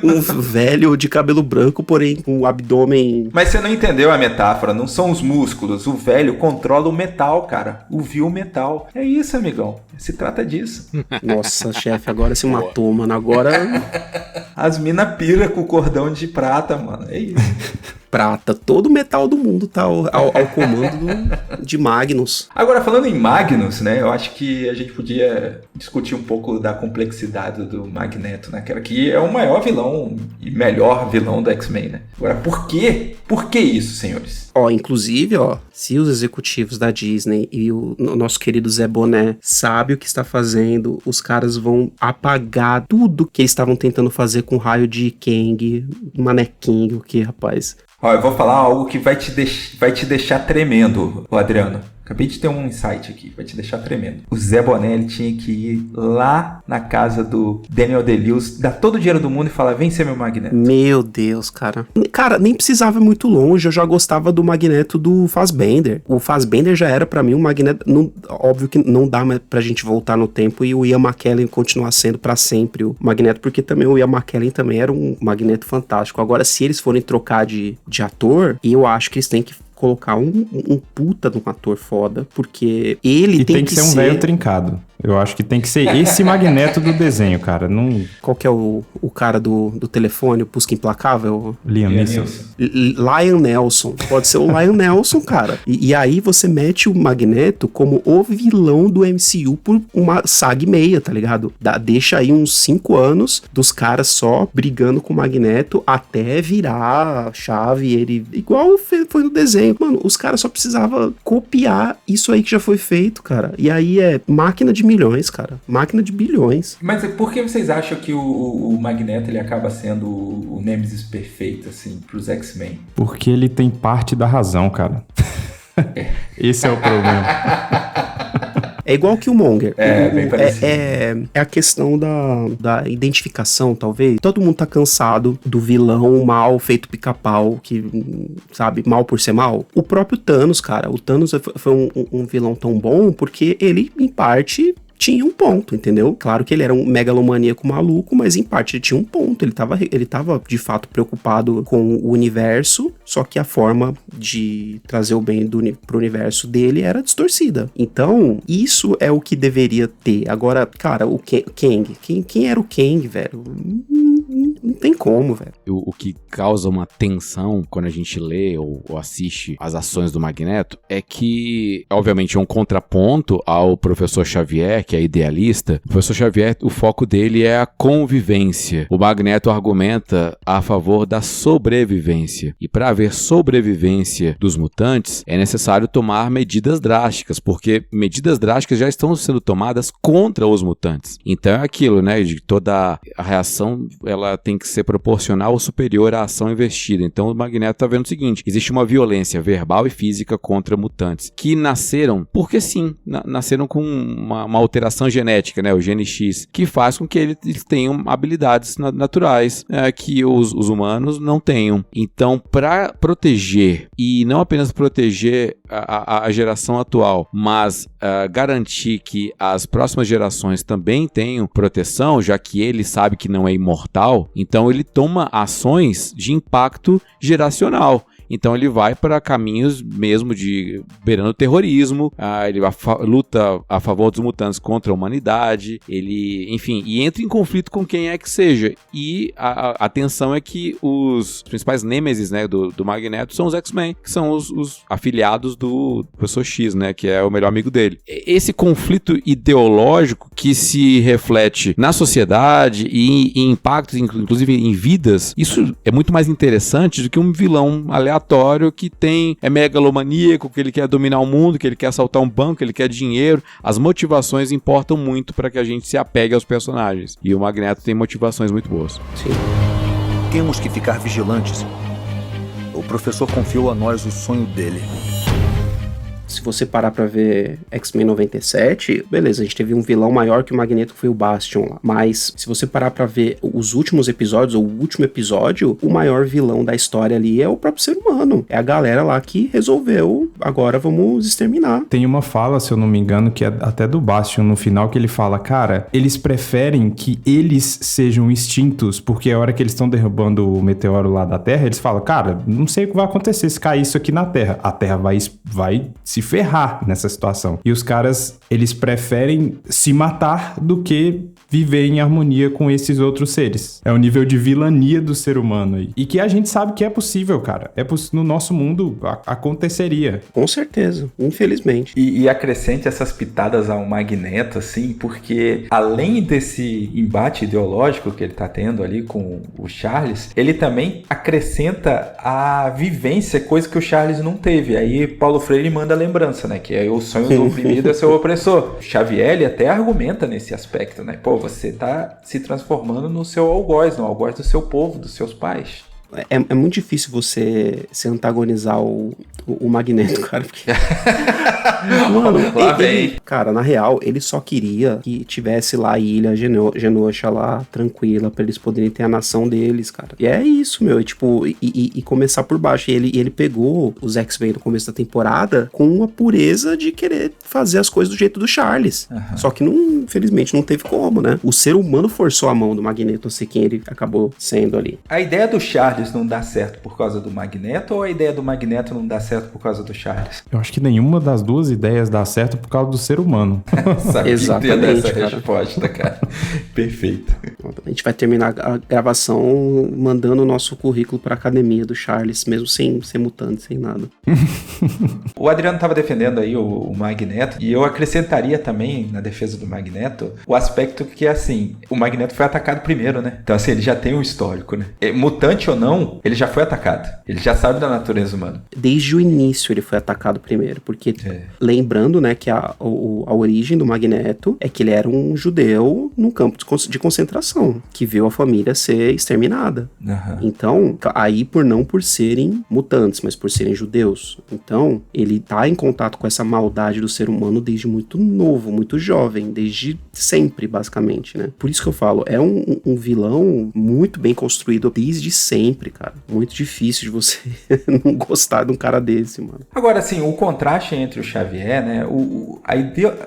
Um velho de cabelo branco, porém com o abdômen... Mas você não entendeu a metáfora, não são os músculos. O velho controla o metal, cara. O vil metal. É isso, amigão. Se trata disso. Nossa, chefe, agora se matou, mano. Agora... As mina pira com o cordão de prata, mano. É isso. Prata. Todo o metal do mundo tá ao comando de Magnus. Agora, falando em Magnus, né? Eu acho que a gente podia discutir um pouco da complexidade do Magneto, né? Que é o maior vilão e melhor vilão do X-Men, né? Agora, por quê? Por que isso, senhores? Inclusive, se os executivos da Disney e o nosso querido Zé Boné sabem o que está fazendo, os caras vão apagar tudo que eles estavam tentando fazer com o raio de Kang, manequinho, que rapaz... Eu vou falar algo que vai te deixar tremendo, Adriano. Acabei de ter um insight aqui, vai te deixar tremendo. O Zé Boné, ele tinha que ir lá na casa do Daniel Day-Lewis, dar todo o dinheiro do mundo e falar, vem ser meu Magneto. Meu Deus, cara. Cara, nem precisava ir muito longe, eu já gostava do Magneto do Fassbender. O Fassbender já era pra mim um Magneto... óbvio que não dá pra gente voltar no tempo e o Ian McKellen continuar sendo pra sempre o Magneto, porque também o Ian McKellen também era um Magneto fantástico. Agora, se eles forem trocar de ator, eu acho que eles têm que colocar um puta de um ator foda, porque ele tem que ser um velho trincado. Eu acho que tem que ser esse Magneto do desenho, cara. Não... Qual que é o cara do telefone, o Busca Implacável? Liam Neeson. Lion Nelson. Pode ser o Lion Nelson, cara. E aí você mete o Magneto como o vilão do MCU por uma saga e meia, tá ligado? Deixa aí uns 5 anos dos caras só brigando com o Magneto até virar a chave, ele... Igual foi no desenho. Mano, os caras só precisavam copiar isso aí que já foi feito, cara. E aí é máquina de milhões, cara. Máquina de bilhões. Mas por que vocês acham que o Magneto ele acaba sendo o Nêmesis perfeito, assim, pros X-Men? Porque ele tem parte da razão, cara. Esse é o problema. É igual que o Killmonger. Bem parecido. É a questão da identificação, talvez. Todo mundo tá cansado do vilão mal feito pica-pau, que, sabe, mal por ser mal. O próprio Thanos, cara. O Thanos foi um vilão tão bom porque ele, em parte... tinha um ponto, entendeu? Claro que ele era um megalomaníaco maluco, mas em parte ele tinha um ponto. Ele tava de fato preocupado com o universo, só que a forma de trazer o bem pro universo dele era distorcida. Então, isso é o que deveria ter. Agora, cara, o Kang. Quem era o Kang, velho? Não tem como, velho. O que causa uma tensão quando a gente lê ou assiste as ações do Magneto é que, obviamente, é um contraponto ao Professor Xavier, que é idealista. O Professor Xavier, o foco dele é a convivência. O Magneto argumenta a favor da sobrevivência. E para haver sobrevivência dos mutantes, é necessário tomar medidas drásticas, porque medidas drásticas já estão sendo tomadas contra os mutantes. Então é aquilo, né? De toda a reação, ela tem que ser proporcional ou superior à ação investida. Então o Magneto está vendo o seguinte: existe uma violência verbal e física contra mutantes, que nasceram, porque sim, nasceram com uma alteração genética, né, o gene X, que faz com que eles tenham habilidades naturais que os humanos não tenham. Então, para proteger, e não apenas proteger a geração atual, mas garantir que as próximas gerações também tenham proteção, já que ele sabe que não é imortal, então ele toma ações de impacto geracional. Então ele vai para caminhos mesmo de beirando o terrorismo, ele luta a favor dos mutantes contra a humanidade, ele, enfim, e entra em conflito com quem é que seja. E a tensão é que os principais nêmesis, né, do Magneto são os X-Men, que são os afiliados do Professor X, né, que é o melhor amigo dele. Esse conflito ideológico que se reflete na sociedade e em impactos, inclusive em vidas, isso é muito mais interessante do que um vilão aleatório que é megalomaníaco, que ele quer dominar o mundo, que ele quer assaltar um banco, que ele quer dinheiro. As motivações importam muito para que a gente se apegue aos personagens. E o Magneto tem motivações muito boas. Sim. Temos que ficar vigilantes. O professor confiou a nós o sonho dele. se você parar pra ver X-Men 97, beleza, a gente teve um vilão maior que o Magneto, que foi o Bastion lá. Mas, se você parar pra ver os últimos episódios, ou o último episódio, o maior vilão da história ali é o próprio ser humano. É a galera lá que resolveu, agora vamos exterminar. Tem uma fala, se eu não me engano, que é até do Bastion no final, que ele fala, cara, eles preferem que eles sejam extintos, porque a hora que eles estão derrubando o meteoro lá da Terra, eles falam, cara, não sei o que vai acontecer se cair isso aqui na Terra. A Terra vai se ferrar nessa situação. E os caras, eles preferem se matar do que viver em harmonia com esses outros seres. É o nível de vilania do ser humano aí. E que a gente sabe que é possível, cara. No nosso mundo aconteceria. Com certeza, infelizmente. E acrescente essas pitadas ao Magneto, assim, porque além desse embate ideológico que ele tá tendo ali com o Charles, ele também acrescenta a vivência, coisa que o Charles não teve. Aí Paulo Freire manda a lembrança, né? Que é o sonho do oprimido é ser o opressor. Xavier, ele até argumenta nesse aspecto, né? Pô, você tá se transformando no seu algoz, no algoz do seu povo, dos seus pais. É muito difícil você se antagonizar o Magneto, cara. Porque... Mano, cara, na real, ele só queria que tivesse lá a ilha Genosha lá, tranquila, pra eles poderem ter a nação deles, cara. E é isso, meu. E começar por baixo. E ele pegou os X-Men no começo da temporada com a pureza de querer fazer as coisas do jeito do Charles. Uhum. Só que, infelizmente, não teve como, né? O ser humano forçou a mão do Magneto a ser quem ele acabou sendo ali. A ideia do Charles não dá certo por causa do Magneto, ou a ideia do Magneto não dá certo por causa do Charles? Eu acho que nenhuma das duas ideias dá certo por causa do ser humano. Exatamente, essa resposta, cara. Perfeito. A gente vai terminar a gravação mandando o nosso currículo para a academia do Charles, mesmo sem ser mutante, sem nada. O Adriano estava defendendo aí o Magneto, e eu acrescentaria também, na defesa do Magneto, o aspecto que, assim, o Magneto foi atacado primeiro, né? Então, assim, ele já tem um histórico, né? Mutante ou não, ele já foi atacado. Ele já sabe da natureza humana. Desde o início ele foi atacado primeiro, porque lembrando, né, que a origem do Magneto é que ele era um judeu num campo de concentração, que viu a família ser exterminada. Uhum. Então, aí por serem mutantes, mas por serem judeus. Então, ele tá em contato com essa maldade do ser humano desde muito novo, muito jovem, desde sempre, basicamente, né? Por isso que eu falo, é um vilão muito bem construído desde sempre, cara. Muito difícil de você não gostar de um cara desse, mano. Agora, assim, o contraste entre o Xavier, né?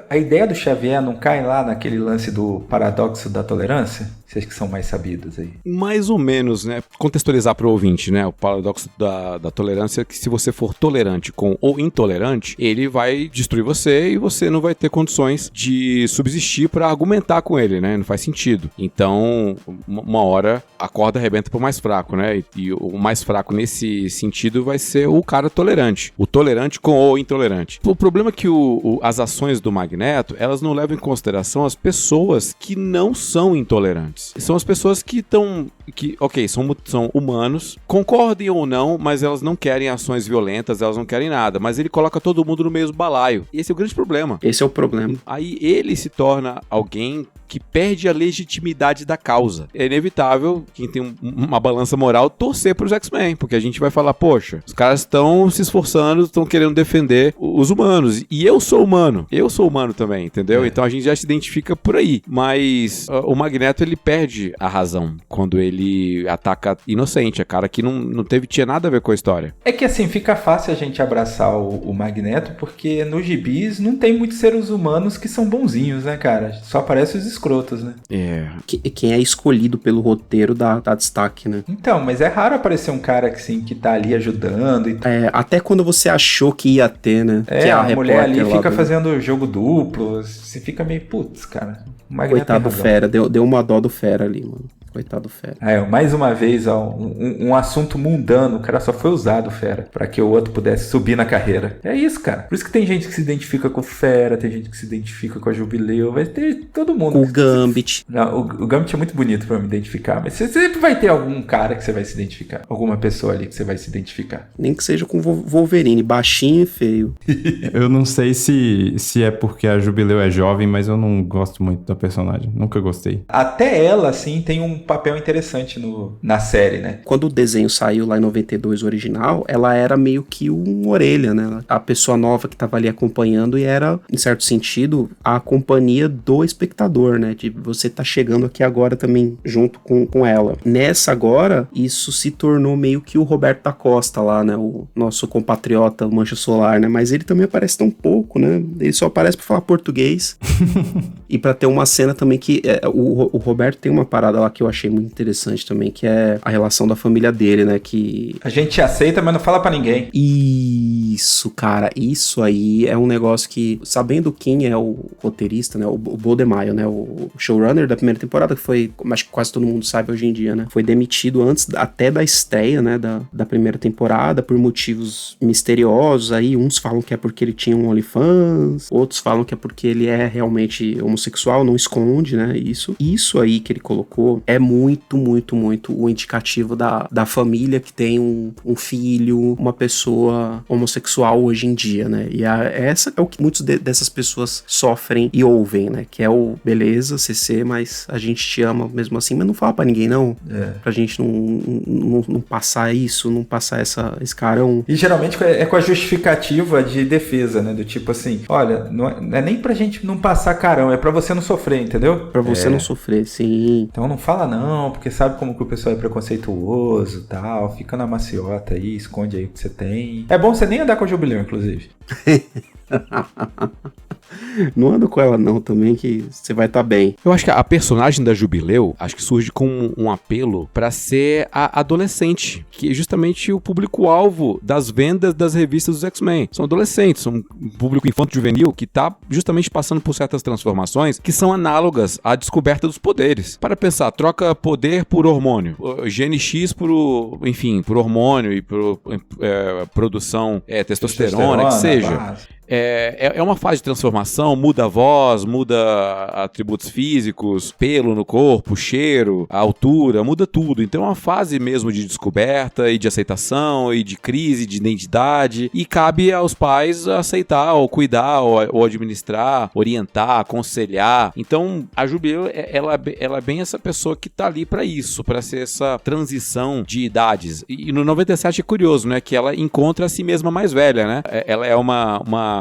A ideia do Xavier não cai lá naquele lance do paradoxo da tolerância? Vocês que são mais sabidos aí. Mais ou menos, né? Contextualizar para o ouvinte, né? O paradoxo da tolerância é que se você for tolerante com ou intolerante, ele vai destruir você e você não vai ter condições de subsistir para argumentar com ele, né? Não faz sentido. Então, uma hora a corda arrebenta pro mais fraco, né? E o mais fraco nesse sentido vai ser o cara tolerante. O tolerante com o intolerante. O problema é que as ações do Magneto, elas não levam em consideração as pessoas que não são intolerantes. São as pessoas que são humanos, concordem ou não, mas elas não querem ações violentas, elas não querem nada, mas ele coloca todo mundo no mesmo balaio. Esse é o grande problema. Esse é o problema. Aí ele se torna alguém que perde a legitimidade da causa. É inevitável, quem tem uma balança moral, torcer pros X-Men, porque a gente vai falar, poxa, os caras estão se esforçando, estão querendo defender os humanos, e eu sou humano também, entendeu? Então a gente já se identifica por aí, mas o Magneto, ele perde a razão quando ele ataca inocente, a cara que não tinha nada a ver com a história. É que assim, fica fácil a gente abraçar o Magneto, porque nos gibis não tem muitos seres humanos que são bonzinhos, né, cara? Só aparecem os escrotos, né? Quem é escolhido pelo roteiro dá destaque, né? Então, mas é raro aparecer um cara que tá ali ajudando. Até quando você achou que ia ter, né? Que a mulher ali fica fazendo jogo duplo, você fica meio, putz, cara. Coitado do Fera, deu uma dó do Fera ali, mano. Coitado do Fera. Mais uma vez, um assunto mundano. O cara só foi usado, Fera, pra que o outro pudesse subir na carreira. É isso, cara. Por isso que tem gente que se identifica com o Fera, tem gente que se identifica com a Jubileu, vai ter todo mundo. Com o Gambit. Não, o Gambit é muito bonito pra me identificar, mas você sempre vai ter algum cara que você vai se identificar. Alguma pessoa ali que você vai se identificar. Nem que seja com o Wolverine, baixinho e feio. Eu não sei se é porque a Jubileu é jovem, mas eu não gosto muito da personagem. Nunca gostei. Até ela, assim, tem um papel interessante na série, né? Quando o desenho saiu lá em 92, o original, ela era meio que uma orelha, né? A pessoa nova que tava ali acompanhando e era, em certo sentido, a companhia do espectador, né? De você tá chegando aqui agora também junto com ela. Nessa agora, isso se tornou meio que o Roberto da Costa lá, né? O nosso compatriota Mancha Solar, né? Mas ele também aparece tão pouco, né? Ele só aparece pra falar português e pra ter uma cena também que o Roberto tem uma parada lá que eu achei muito interessante também, que é a relação da família dele, né? Que a gente aceita, mas não fala pra ninguém. Isso, cara, isso aí é um negócio que, sabendo quem é o roteirista, né? O Bo DeMaio, né? O showrunner da primeira temporada, que foi, acho que quase todo mundo sabe hoje em dia, né? Foi demitido antes até da estreia, né? Da primeira temporada, por motivos misteriosos aí. Uns falam que é porque ele tinha um OnlyFans, outros falam que é porque ele é realmente homossexual, não esconde, né? Isso aí que ele colocou é muito, muito, muito o indicativo da família que tem um filho, uma pessoa homossexual hoje em dia, né? E essa é o que muitos dessas pessoas sofrem e ouvem, né? Que é o beleza, CC, mas a gente te ama mesmo assim, mas não fala pra ninguém, não. Pra gente não passar isso, não passar esse carão. E geralmente é com a justificativa de defesa, né? Do tipo assim, olha, não é nem pra gente não passar carão, é pra você não sofrer, entendeu? Pra você não sofrer, sim. Então não fala não, porque sabe como que o pessoal é preconceituoso e tal, fica na maciota aí, esconde aí o que você tem. É bom você nem andar com a Jubileu, inclusive. Não ando com ela não também, que você vai estar bem. Eu acho que a personagem da Jubileu, acho que surge com um apelo pra ser a adolescente, que é justamente o público-alvo das vendas das revistas dos X-Men. São adolescentes, são um público infanto-juvenil que tá justamente passando por certas transformações que são análogas à descoberta dos poderes. Para pensar, troca poder por hormônio, gene X por hormônio e por produção testosterona, que seja. É uma fase de transformação, muda a voz, muda atributos físicos, pelo no corpo, cheiro, a altura, muda tudo. Então é uma fase mesmo de descoberta e de aceitação e de crise de identidade, e cabe aos pais aceitar ou cuidar ou administrar, orientar, aconselhar. Então a Jubileu, ela é bem essa pessoa que tá ali pra isso, pra ser essa transição de idades. E no 97 é curioso, né, que ela encontra a si mesma mais velha, né? Ela é uma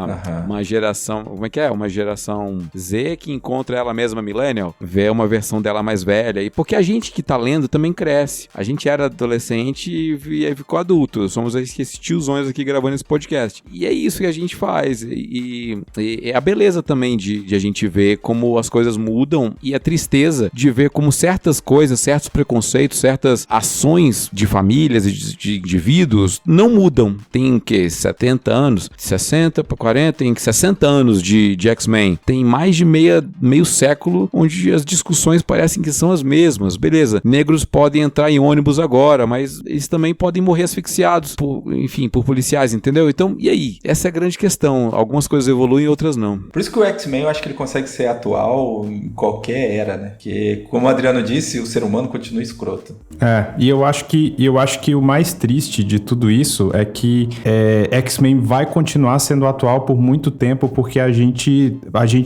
geração, como é que é? Uma geração Z que encontra ela mesma millennial, vê uma versão dela mais velha, e porque a gente que tá lendo também cresce. A gente era adolescente e ficou adulto, somos esses tiozões aqui gravando esse podcast. E é isso que a gente faz, e é a beleza também de a gente ver como as coisas mudam, e a tristeza de ver como certas coisas, certos preconceitos, certas ações de famílias e de indivíduos não mudam. Tem o quê? 70 anos? 60 para 40, tem 60 anos de X-Men. Tem mais de meio século onde as discussões parecem que são as mesmas. Beleza, negros podem entrar em ônibus agora, mas eles também podem morrer asfixiados por policiais, entendeu? Então, e aí? Essa é a grande questão. Algumas coisas evoluem, outras não. Por isso que o X-Men, eu acho que ele consegue ser atual em qualquer era, né? Porque, como o Adriano disse, o ser humano continua escroto. E eu acho que o mais triste de tudo isso é que X-Men vai continuar sendo atual por muito tempo, porque a gente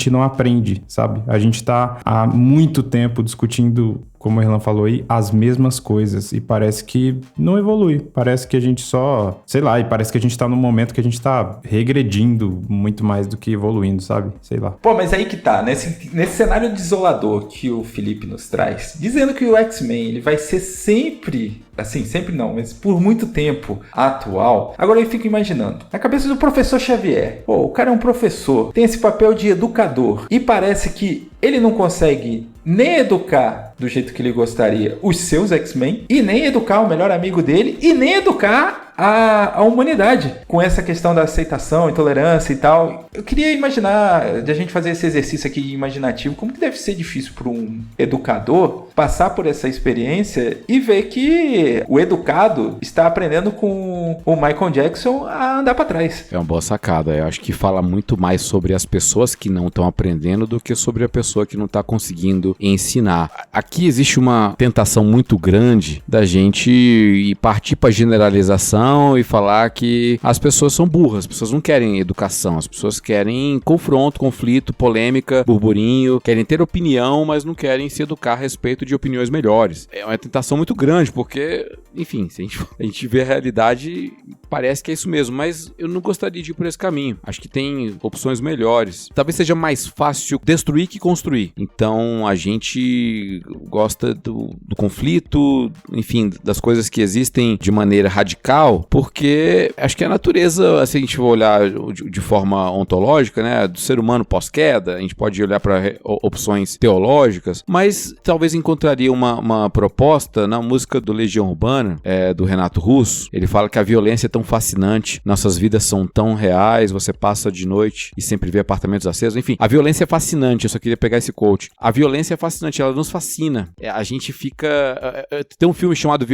não aprende, sabe? A gente tá há muito tempo discutindo, como o Erlan falou aí, as mesmas coisas, e parece que não evolui, parece que a gente só, sei lá, e parece que a gente tá num momento que a gente tá regredindo muito mais do que evoluindo, sabe? Sei lá. Pô, mas aí que tá, nesse cenário desolador que o Felipe nos traz, dizendo que o X-Men, ele vai ser sempre, assim, sempre não, mas por muito tempo atual. Agora eu fico imaginando, na cabeça do professor Xavier, pô, o cara é um professor, tem esse papel de educador, e parece que ele não consegue nem educar do jeito que ele gostaria os seus X-Men, e nem educar o melhor amigo dele, e nem educar a humanidade com essa questão da aceitação, intolerância e tal. Eu queria imaginar, de a gente fazer esse exercício aqui imaginativo, como que deve ser difícil para um educador passar por essa experiência e ver que o educado está aprendendo com o Michael Jackson a andar para trás. É uma boa sacada. Eu acho que fala muito mais sobre as pessoas que não estão aprendendo do que sobre a pessoa que não está conseguindo ensinar. Aqui existe uma tentação muito grande da gente partir para generalização educação e falar que as pessoas são burras, as pessoas não querem educação, as pessoas querem confronto, conflito, polêmica, burburinho, querem ter opinião, mas não querem se educar a respeito de opiniões melhores. É uma tentação muito grande, porque, enfim, se a gente vê a realidade, parece que é isso mesmo, mas eu não gostaria de ir por esse caminho. Acho que tem opções melhores. Talvez seja mais fácil destruir que construir. Então, a gente gosta do conflito, enfim, das coisas que existem de maneira radical, porque acho que a natureza, se a gente for olhar de forma ontológica, né, do ser humano pós-queda, a gente pode olhar para opções teológicas, mas talvez encontraria uma proposta na música do Legião Urbana, do Renato Russo. Ele fala que a violência é tão fascinante, nossas vidas são tão reais, você passa de noite e sempre vê apartamentos acesos, enfim, a violência é fascinante, eu só queria pegar esse quote. A violência é fascinante, ela nos fascina. A gente fica... Tem um filme chamado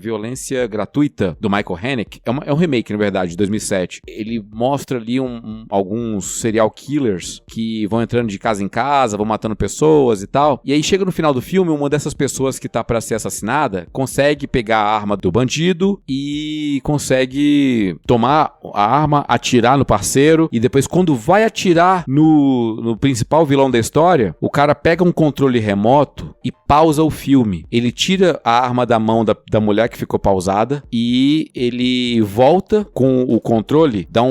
Violência Gratuita, do Michael Haneke, é um remake, na verdade, de 2007. Ele mostra ali alguns serial killers que vão entrando de casa em casa, vão matando pessoas e tal, e aí chega no final do filme, uma dessas pessoas que tá pra ser assassinada, consegue pegar a arma do bandido e consegue tomar a arma, atirar no parceiro, e depois quando vai atirar no principal vilão da história, o cara pega um controle remoto e pausa o filme. Ele tira a arma da mão da mulher que ficou pausada e ele volta com o controle, dá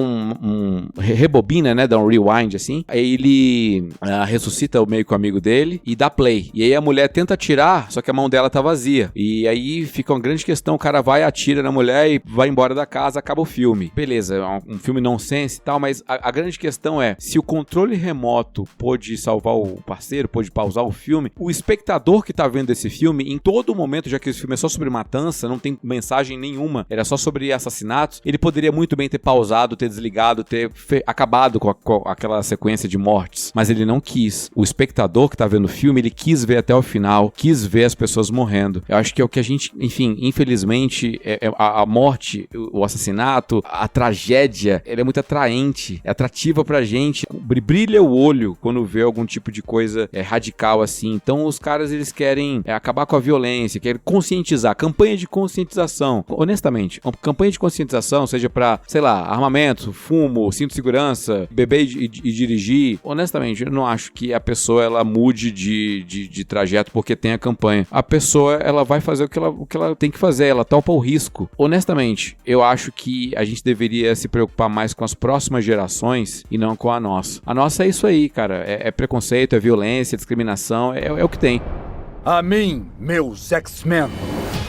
rebobina, né, dá um rewind assim, aí ele ressuscita meio que o amigo dele e dá play. E aí a mulher tenta atirar, só que a mão dela tá vazia. E aí fica uma grande questão, o cara vai, atira na mulher e vai embora da casa, acaba o filme. Beleza, é um filme nonsense e tal, mas a grande questão é, se o controle remoto pôde salvar o parceiro, pôde pausar o filme, o espectador que tá vendo esse filme, em todo momento, já que esse filme é só sobre matança, não tem mensagem nenhuma, era só sobre assassinatos, ele poderia muito bem ter pausado, ter desligado, ter acabado com aquela sequência de mortes, mas ele não quis. O espectador que tá vendo o filme, ele quis ver até o final, quis ver as pessoas morrendo. Eu acho que é o que a gente, enfim, infelizmente, a morte, o assassinato, a tragédia, ela é muito atraente, é atrativa pra gente, brilha o olho quando vê algum tipo de coisa radical assim. Então os caras, eles querem acabar com a violência, querem conscientizar, campanha de conscientização, honestamente, uma campanha de conscientização, seja pra, sei lá, armamento, fumo, cinto de segurança, beber e dirigir. Honestamente, eu não acho que a pessoa, ela mude de trajeto porque tem a campanha. A pessoa, ela vai fazer o que ela tem que fazer, ela topa o risco. Honestamente, eu acho que a gente deveria se preocupar mais com as próximas gerações e não com a nossa. A nossa é isso aí, cara, é preconceito, é violência, é discriminação, é o que tem. A mim, meus X-Men.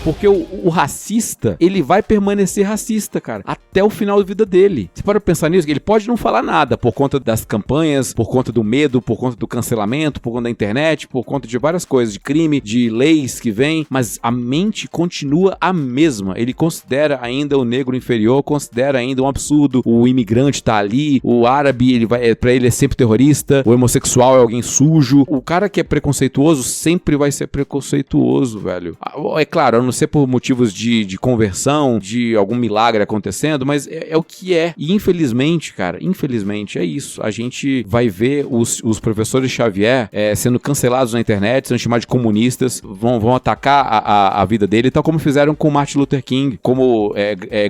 Porque o racista, ele vai permanecer racista, cara, até o final da vida dele. Você pode pensar nisso? Ele pode não falar nada por conta das campanhas, por conta do medo, por conta do cancelamento, por conta da internet, por conta de várias coisas, de crime, de leis que vêm, mas a mente continua a mesma. Ele considera ainda o negro inferior, considera ainda um absurdo, o imigrante tá ali, o árabe, pra ele é sempre terrorista, o homossexual é alguém sujo. O cara que é preconceituoso sempre vai ser preconceituoso, velho. É claro, eu não sei por motivos de conversão, de algum milagre acontecendo, mas é o que é. E infelizmente, cara, infelizmente é isso. A gente vai ver os professores Xavier sendo cancelados na internet, sendo chamados de comunistas, vão atacar a vida dele, tal como fizeram com Martin Luther King, como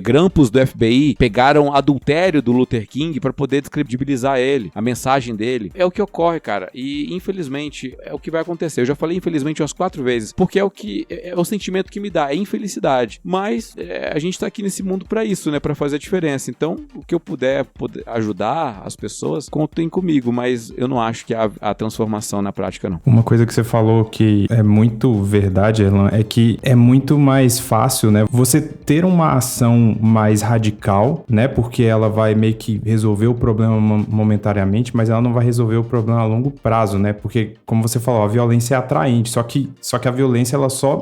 grampos do FBI pegaram adultério do Luther King para poder descredibilizar ele, a mensagem dele. É o que ocorre, cara. E infelizmente é o que vai acontecer. Eu já falei infelizmente umas 4 vezes, porque é o sentimento que me dá, é infelicidade. Mas a gente tá aqui nesse mundo pra isso, né? Pra fazer a diferença. Então, o que eu puder ajudar as pessoas, contem comigo, mas eu não acho que a transformação na prática, não. Uma coisa que você falou que é muito verdade, Erlan, é que é muito mais fácil, né? Você ter uma ação mais radical, né? Porque ela vai meio que resolver o problema momentaneamente, mas ela não vai resolver o problema a longo prazo, né? Porque, como você falou, a violência é atraente, só que a violência,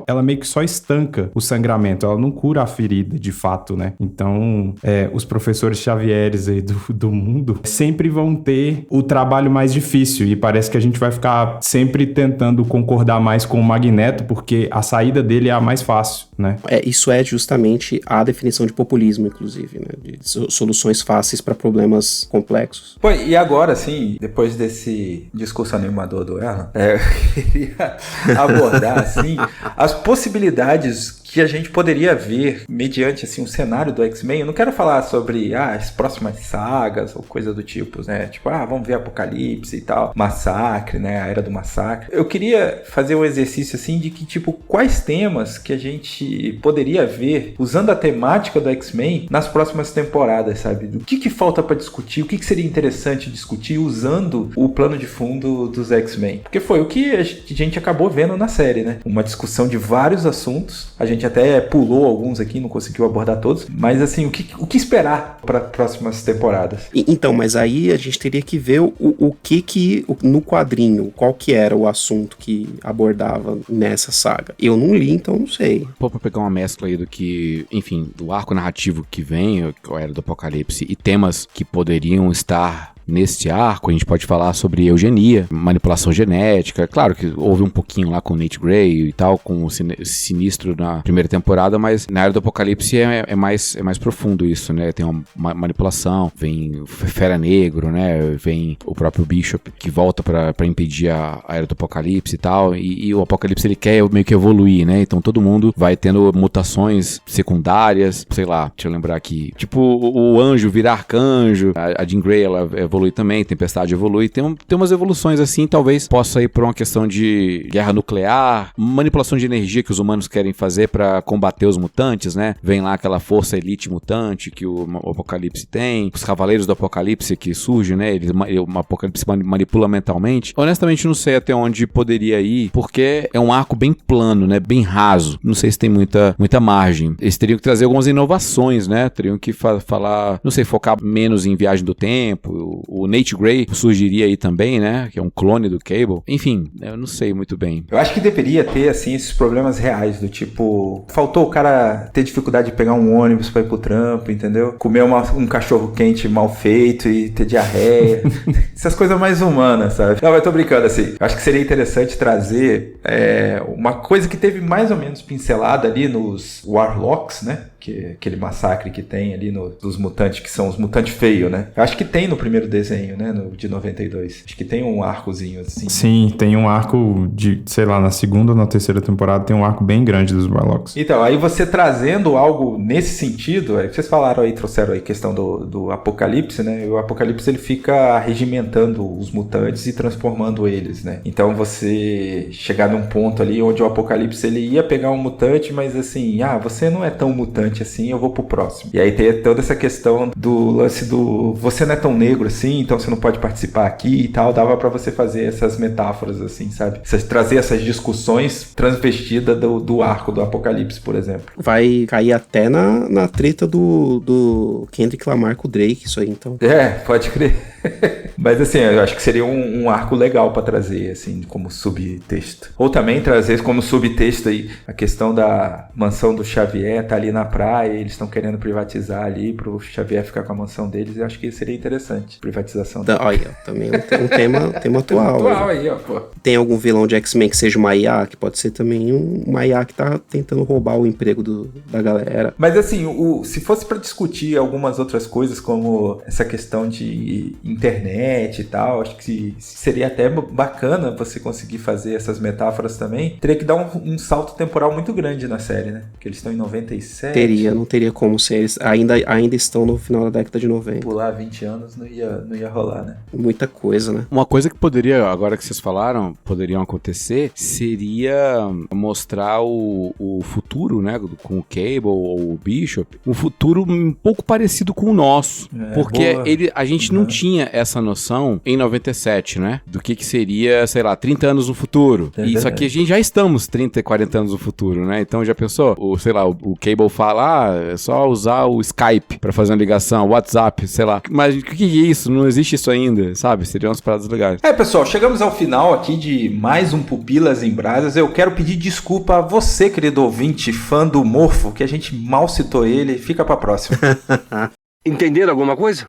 ela meio que só estanca o sangramento, ela não cura a ferida, de fato, né? Então, os professores Xavieres aí do mundo sempre vão ter o trabalho mais difícil, e parece que a gente vai ficar sempre tentando concordar mais com o Magneto, porque a saída dele é a mais fácil, né? Isso é justamente a definição de populismo, inclusive, né? De soluções fáceis para problemas complexos. Pô, e agora, assim, depois desse discurso animador do Erlan, eu queria abordar, assim, as possibilidades que que a gente poderia ver mediante assim um cenário do X-Men. Eu não quero falar sobre as próximas sagas ou coisa do tipo, né? Tipo, vamos ver Apocalipse e tal, Massacre, né? A Era do Massacre. Eu queria fazer um exercício assim de que, tipo, quais temas que a gente poderia ver usando a temática do X-Men nas próximas temporadas, sabe? O que falta pra discutir, o que seria interessante discutir usando o plano de fundo dos X-Men. Porque foi o que a gente acabou vendo na série, né? Uma discussão de vários assuntos. A gente até pulou alguns aqui, não conseguiu abordar todos. Mas assim, o que esperar para próximas temporadas? Então, mas aí a gente teria que ver o que no quadrinho, qual que era o assunto que abordava nessa saga. Eu não li, então não sei. Pô, pra pegar uma mescla aí do que, enfim, do arco narrativo que vem, que era do Apocalipse, e temas que poderiam estar neste arco, a gente pode falar sobre eugenia, manipulação genética. Claro que houve um pouquinho lá com o Nate Grey e tal, com o Sinistro na primeira temporada, mas na Era do Apocalipse é mais profundo isso, né? Tem uma manipulação, vem Fera Negro, né? Vem o próprio Bishop que volta pra impedir a Era do Apocalipse e tal, e o Apocalipse ele quer meio que evoluir, né? Então todo mundo vai tendo mutações secundárias, sei lá, deixa eu lembrar aqui, tipo o anjo vira arcanjo, a Jean Grey ela evolui também, Tempestade evolui, tem umas evoluções assim, talvez possa ir por uma questão de guerra nuclear, manipulação de energia que os humanos querem fazer pra combater os mutantes, né? Vem lá aquela força elite mutante que o Apocalipse tem, os Cavaleiros do Apocalipse que surgem, né? O Apocalipse manipula mentalmente. Honestamente, não sei até onde poderia ir, porque é um arco bem plano, né? Bem raso. Não sei se tem muita margem. Eles teriam que trazer algumas inovações, né? Teriam que falar, não sei, focar menos em Viagem do Tempo. O Nate Grey surgiria aí também, né? Que é um clone do Cable. Enfim, eu não sei muito bem. Eu acho que deveria ter, assim, esses problemas reais, do tipo, faltou o cara ter dificuldade de pegar um ônibus pra ir pro trampo, entendeu? Comer um cachorro quente mal feito e ter diarreia. Essas coisas mais humanas, sabe? Não, mas tô brincando, assim. Eu acho que seria interessante trazer uma coisa que teve mais ou menos pincelada ali nos Warlocks, né? Que aquele massacre que tem ali dos mutantes, que são os mutantes feios, né? Eu acho que tem no primeiro desenho, né? De 92. Acho que tem um arcozinho assim. Sim, tem um arco de, sei lá, na segunda ou na terceira temporada tem um arco bem grande dos Warlocks. Então, aí você trazendo algo nesse sentido, aí vocês falaram aí, trouxeram aí a questão do Apocalipse, né? E o Apocalipse ele fica regimentando os mutantes e transformando eles, né? Então você chegar num ponto ali onde o Apocalipse ele ia pegar um mutante, mas assim, você não é tão mutante assim, eu vou pro próximo. E aí tem toda essa questão do lance do você não é tão negro assim, então você não pode participar aqui e tal. Dava pra você fazer essas metáforas assim, sabe? Trazer essas discussões transvestidas do arco do Apocalipse, por exemplo. Vai cair até na treta do Kendrick Lamar com o Drake, isso aí, então. Pode crer. Mas assim, eu acho que seria um arco legal pra trazer, assim, como subtexto. Ou também trazer como subtexto aí a questão da mansão do Xavier, tá ali na praia, eles estão querendo privatizar ali pro Xavier ficar com a mansão deles. Eu acho que seria interessante, privatização deles. Olha, também um tema atual. Atual aí, ó, pô. Tem algum vilão de X-Men que seja uma IA, que pode ser também uma IA que tá tentando roubar o emprego da galera. Mas assim, se fosse pra discutir algumas outras coisas, como essa questão de internet e tal, acho que seria até bacana você conseguir fazer essas metáforas também. Teria que dar um salto temporal muito grande na série, né? Porque eles estão em 97. Não teria como ser. Eles ainda estão no final da década de 90. Pular 20 anos não ia rolar, né? Muita coisa, né? Uma coisa que poderia, agora que vocês falaram, poderiam acontecer, seria mostrar o futuro, né? Com o Cable ou o Bishop, um futuro um pouco parecido com o nosso. Porque a gente não tinha essa noção em 97, né? Do que seria, sei lá, 30 anos no futuro. Isso aqui a gente já estamos 30 e 40 anos no futuro, né? Então já pensou? O Cable fala, é só usar o Skype pra fazer uma ligação, WhatsApp, sei lá. Mas o que é isso? Não existe isso ainda, sabe? Seriam umas paradas legais. Pessoal, chegamos ao final aqui de mais um Pupilas em Brasas. Eu quero pedir desculpa a você, querido ouvinte, fã do Morfo, que a gente mal citou ele. Fica pra próxima. Entenderam alguma coisa?